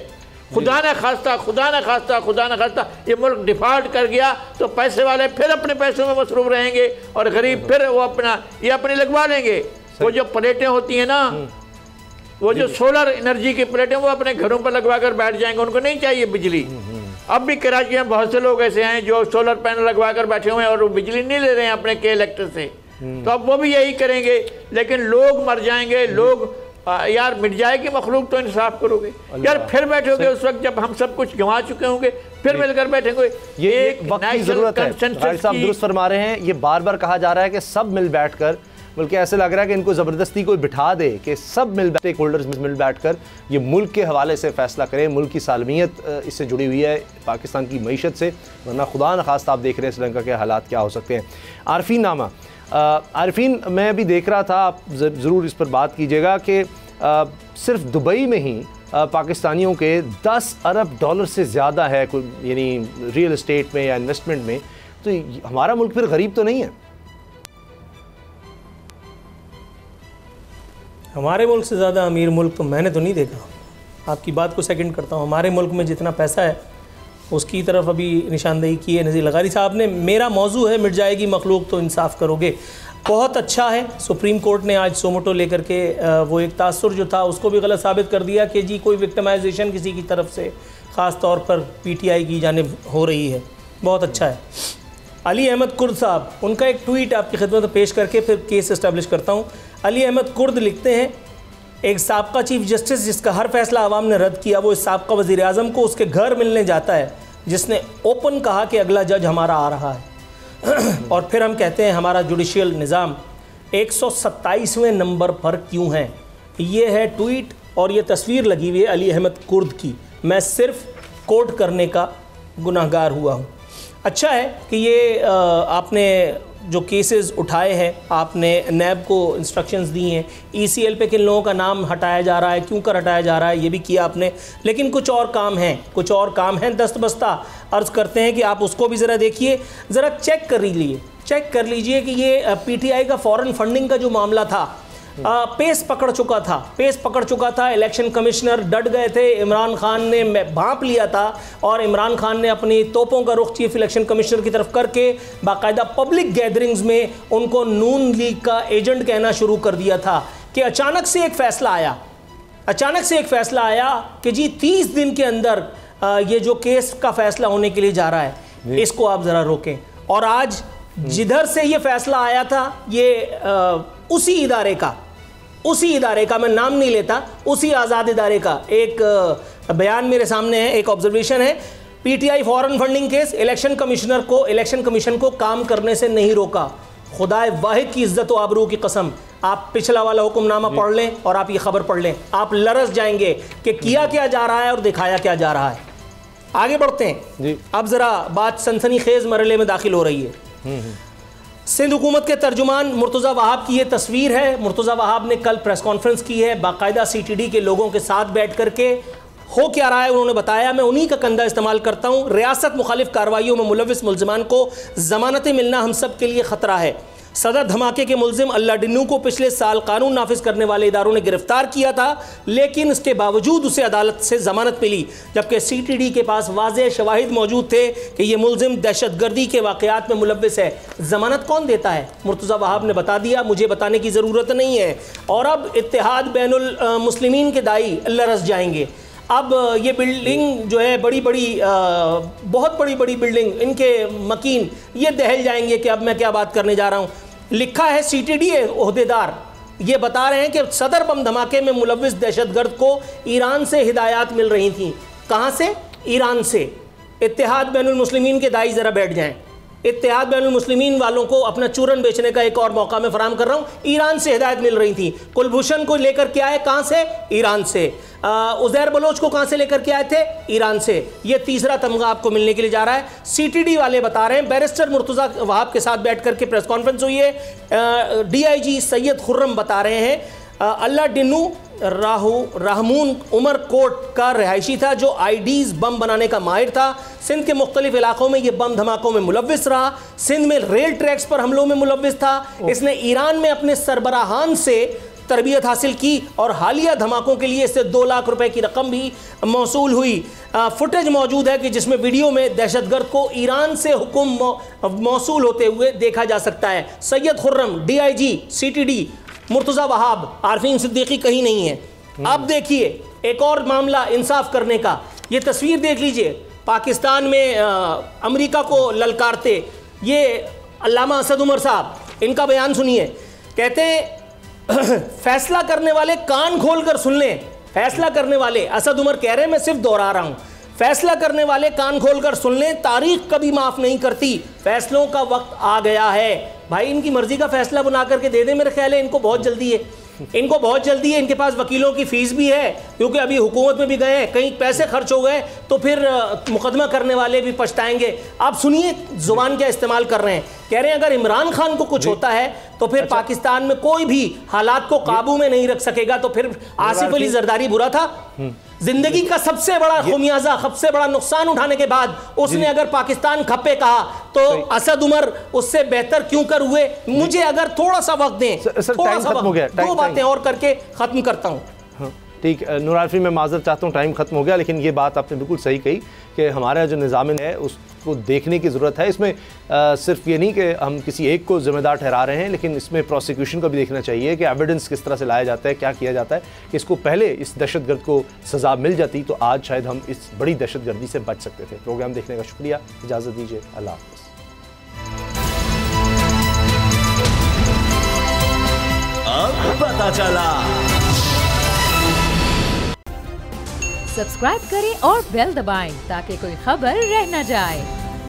खुदा न खास्ता, खुदा न खास्ता, खुदा न खास्ता ये मुल्क डिफॉल्ट कर गया तो पैसे वाले फिर अपने पैसों में मसरूफ रहेंगे और गरीब फिर वो ये अपने लगवा लेंगे। वो जो प्लेटें होती हैं ना, वो जो सोलर एनर्जी की प्लेटें, वो अपने घरों पर लगवा कर बैठ जाएंगे, उनको नहीं चाहिए बिजली। अब भी कराची में बहुत से लोग ऐसे हैं जो सोलर पैनल लगवा कर बैठे हुए हैं और वो बिजली नहीं ले रहे हैं अपने के इलेक्ट्रिक से, तो अब वो भी यही करेंगे। लेकिन लोग मर जाएंगे, लोग यार मिट जाएगी मखलूक, तो इंसाफ करोगे यार, फिर बैठोगे उस वक्त जब हम सब कुछ गंवा चुके होंगे, फिर मिलकर बैठेंगे। ये एक वक्त की जरूरत है। साहब दुरुस्त फरमा रहे हैं, ये बार बार कहा जा रहा है कि सब मिल बैठकर, बल्कि ऐसे लग रहा है कि इनको ज़बरदस्ती कोई बिठा दे कि सब स्टेक होल्डर्स मिल बैठकर ये मुल्क के हवाले से फ़ैसला करें। मुल्क की सालमियत इससे जुड़ी हुई है, पाकिस्तान की मईशत से, वरना खुदा न खास्ता आप देख रहे हैं श्रीलंका के हालात क्या हो सकते हैं। आरफीन नामा, आरफीन मैं अभी देख रहा था, आप ज़रूर इस पर बात कीजिएगा कि सिर्फ दुबई में ही पाकिस्तानियों के 10 अरब डॉलर से ज़्यादा है यानी रियल इस्टेट में या इन्वेस्टमेंट में, तो हमारा मुल्क फिर गरीब तो नहीं है? हमारे मुल्क से ज़्यादा अमीर मुल्क तो मैंने तो नहीं देखा। आपकी बात को सेकंड करता हूँ। हमारे मुल्क में जितना पैसा है उसकी तरफ अभी निशानदेही की है नज़ीर लगारी साहब ने। मेरा मौजू है मिट जाएगी मखलूक तो इंसाफ करोगे। बहुत अच्छा है, सुप्रीम कोर्ट ने आज सोमोटो लेकर के वो एक तासुर जो था उसको भी गलत साबित कर दिया कि जी कोई विक्टिमाइजेशन किसी की तरफ से ख़ास तौर पर PTI की जानिब हो रही है। बहुत अच्छा है। अली अहमद कुर्द साहब, उनका एक ट्वीट आपकी खिदमत में पेश करके फिर केस इस्टेब्लिश करता हूँ। अली अहमद कुर्द लिखते हैं, एक साबका चीफ जस्टिस जिसका हर फैसला आवाम ने रद्द किया, वो इस साबका वज़ीर आज़म को उसके घर मिलने जाता है जिसने ओपन कहा कि अगला जज हमारा आ रहा है और फिर हम कहते हैं हमारा जुडिशियल निज़ाम 127वें नंबर पर क्यों है। ये है ट्वीट और ये तस्वीर लगी हुई है अली अहमद कुर्द की। मैं सिर्फ कोट करने का गुनाहगार हुआ हूँ। अच्छा है कि ये आपने जो केसेस उठाए हैं, आपने नैब को इंस्ट्रक्शंस दी हैं, ECL पे किन लोगों का नाम हटाया जा रहा है, क्यों कर हटाया जा रहा है, ये भी किया आपने। लेकिन कुछ और काम हैं, दस्तबस्ता अर्ज़ करते हैं कि आप उसको भी ज़रा देखिए, ज़रा चेक कर लीजिए कि ये PTI का फॉरेन फंडिंग का जो मामला था पेस पकड़ चुका था। इलेक्शन कमिश्नर डट गए थे, इमरान खान ने भांप लिया था और इमरान खान ने अपनी तोपों का रुख चीफ इलेक्शन कमिश्नर की तरफ करके बाकायदा पब्लिक गैदरिंग्स में उनको नून लीग का एजेंट कहना शुरू कर दिया था कि अचानक से एक फ़ैसला आया कि जी 30 दिन के अंदर ये जो केस का फ़ैसला होने के लिए जा रहा है, इसको आप ज़रा रोकें। और आज जिधर से ये फ़ैसला आया था, ये उसी इदारे का मैं नाम नहीं लेता, उसी आज़ाद इदारे का एक बयान मेरे सामने है, एक ऑब्जर्वेशन है। PTI foreign funding case, election commission को काम करने से नहीं रोका। खुदाए वाहिद की इज्जत और आबरू की कसम, आप पिछला वाला हुक्मनामा पढ़ लें और आप ये खबर पढ़ लें, आप लरस जाएंगे कि किया क्या जा रहा है और दिखाया क्या जा रहा है। आगे बढ़ते हैं जी। अब ज़रा बात सनसनीखेज़ मरहले में दाखिल हो रही है। सिंध हुकूमत के तर्जुमान मुर्तज़ा वहाब की ये तस्वीर है। मुर्तज़ा वहाब ने कल प्रेस कॉन्फ्रेंस की है, बाकायदा CTD के लोगों के साथ बैठ करके हो क्या रहा है उन्होंने बताया। मैं उन्हीं का कंधा इस्तेमाल करता हूँ। रियासत मुखालिफ कार्रवाइयों में मुलविस मुल्ज़िमान को ज़मानतें मिलना हम सब के लिए ख़तरा है। सदर धमाके के मुल्ज़िम अल्लाह डिन्नू को पिछले साल कानून नाफिज करने वाले इदारों ने गिरफ्तार किया था, लेकिन इसके बावजूद उसे अदालत से ज़मानत मिली, जबकि CTD के पास वाज़ेह शवाहिद मौजूद थे कि यह मुल्ज़िम दहशतगर्दी के वाक़यात में मुलव्विस है। ज़मानत कौन देता है? मुर्तज़ा वहाब ने बता दिया, मुझे बताने की ज़रूरत नहीं है। और अब इत्तेहाद बैनुल मुस्लिमीन के दाई लरस जाएंगे। अब ये बिल्डिंग जो है बहुत बड़ी बिल्डिंग, इनके मकीन ये दहल जाएंगे कि अब मैं क्या बात करने जा रहा हूँ। लिखा है CTD ओहदेदार ये बता रहे हैं कि सदर बम धमाके में मुलव्विस दहशतगर्द को ईरान से हिदायत मिल रही थी। कहाँ से? ईरान से। इत्तेहाद बैनुल मुस्लिमीन के दाई ज़रा बैठ जाएं। इत्तेहाद बैनुल मुस्लिमीन वालों को अपना चूरन बेचने का एक और मौका मैं फराहम कर रहा हूँ। ईरान से हिदायत मिल रही थी। कुलभूषण को लेकर के आए कहाँ से? ईरान से। उज़ैर बलोच को कहाँ से लेकर के आए थे? ईरान से। ये तीसरा तमगा आपको मिलने के लिए जा रहा है। CTD वाले बता रहे हैं, बैरिस्टर मुर्तज़ा वहाब के साथ बैठ करके प्रेस कॉन्फ्रेंस हुई है। DIG सैयद खुर्रम बता रहे हैं अल्लाडिन्नू रहमून उमर कोट का रिहायशी था जो आईडीज़ बम बनाने का माहिर था। सिंध के मुख्तलिफ इलाकों में ये बम धमाकों में मुलव्विस रहा। सिंध में रेल ट्रैक्स पर हमलों में मुलव्विस था। इसने ईरान में अपने सरबराहान से तरबियत हासिल की और हालिया धमाकों के लिए इससे 2 लाख रुपए की रकम भी मौसूल हुई। फुटेज मौजूद है कि जिसमें वीडियो में दहशतगर्द को ईरान से हुक्म मौसूल होते हुए देखा जा सकता है। सैयद खुर्रम, DIG, CTD, मुर्तज़ा वहाब, आरफीन सिद्दीकी कहीं नहीं है। अब देखिए एक और मामला इंसाफ करने का, ये तस्वीर देख लीजिए। पाकिस्तान में अमेरिका को ललकारते ये अल्लामा असद उमर साहब, इनका बयान सुनिए। कहते हैं फैसला करने वाले कान खोलकर सुन लें। फैसला करने वाले, असद उमर कह रहे हैं, मैं सिर्फ दोहरा रहा हूं, फैसला करने वाले कान खोलकर सुन लें, तारीख कभी माफ नहीं करती, फैसलों का वक्त आ गया है। भाई इनकी मर्जी का फैसला बना करके दे दे, मेरे ख्याल है इनको बहुत जल्दी है, इनको बहुत जल्दी है। इनके पास वकीलों की फीस भी है क्योंकि अभी हुकूमत में भी गए हैं, कहीं पैसे खर्च हो गए तो फिर मुकदमा करने वाले भी पछताएंगे। आप सुनिए जुबान क्या इस्तेमाल कर रहे हैं। कह रहे हैं अगर इमरान खान को कुछ होता है तो फिर पाकिस्तान में कोई भी हालात को काबू में नहीं रख सकेगा। तो फिर आसिफ अली जरदारी बुरा था? जिंदगी का सबसे बड़ा खुमियाजा, सबसे बड़ा नुकसान उठाने के बाद उसने अगर पाकिस्तान खप्पे कहा तो असद उमर उससे बेहतर क्यों कर हुए? मुझे अगर थोड़ा सा वक्त दें, थोड़ा सा वक्त, 2 बातें और करके खत्म करता हूं। ठीक, नूर आरफी मैं माजरत चाहता हूँ, टाइम खत्म हो गया, लेकिन ये बात आपने बिल्कुल सही कही कि हमारा जो निज़ाम है उसको देखने की ज़रूरत है। इसमें सिर्फ ये नहीं कि हम किसी एक को ज़िम्मेदार ठहरा रहे हैं, लेकिन इसमें प्रोसिक्यूशन को भी देखना चाहिए कि एविडेंस किस तरह से लाया जाता है, क्या किया जाता है। इसको पहले इस दहशतगर्द को सज़ा मिल जाती तो आज शायद हम इस बड़ी दहशतगर्दी से बच सकते थे। प्रोग्राम देखने का शुक्रिया, इजाज़त दीजिए, अल्लाह हाफ़िज़। अब पता चला। सब्सक्राइब करें और बेल दबाएं ताकि कोई खबर रह न जाए।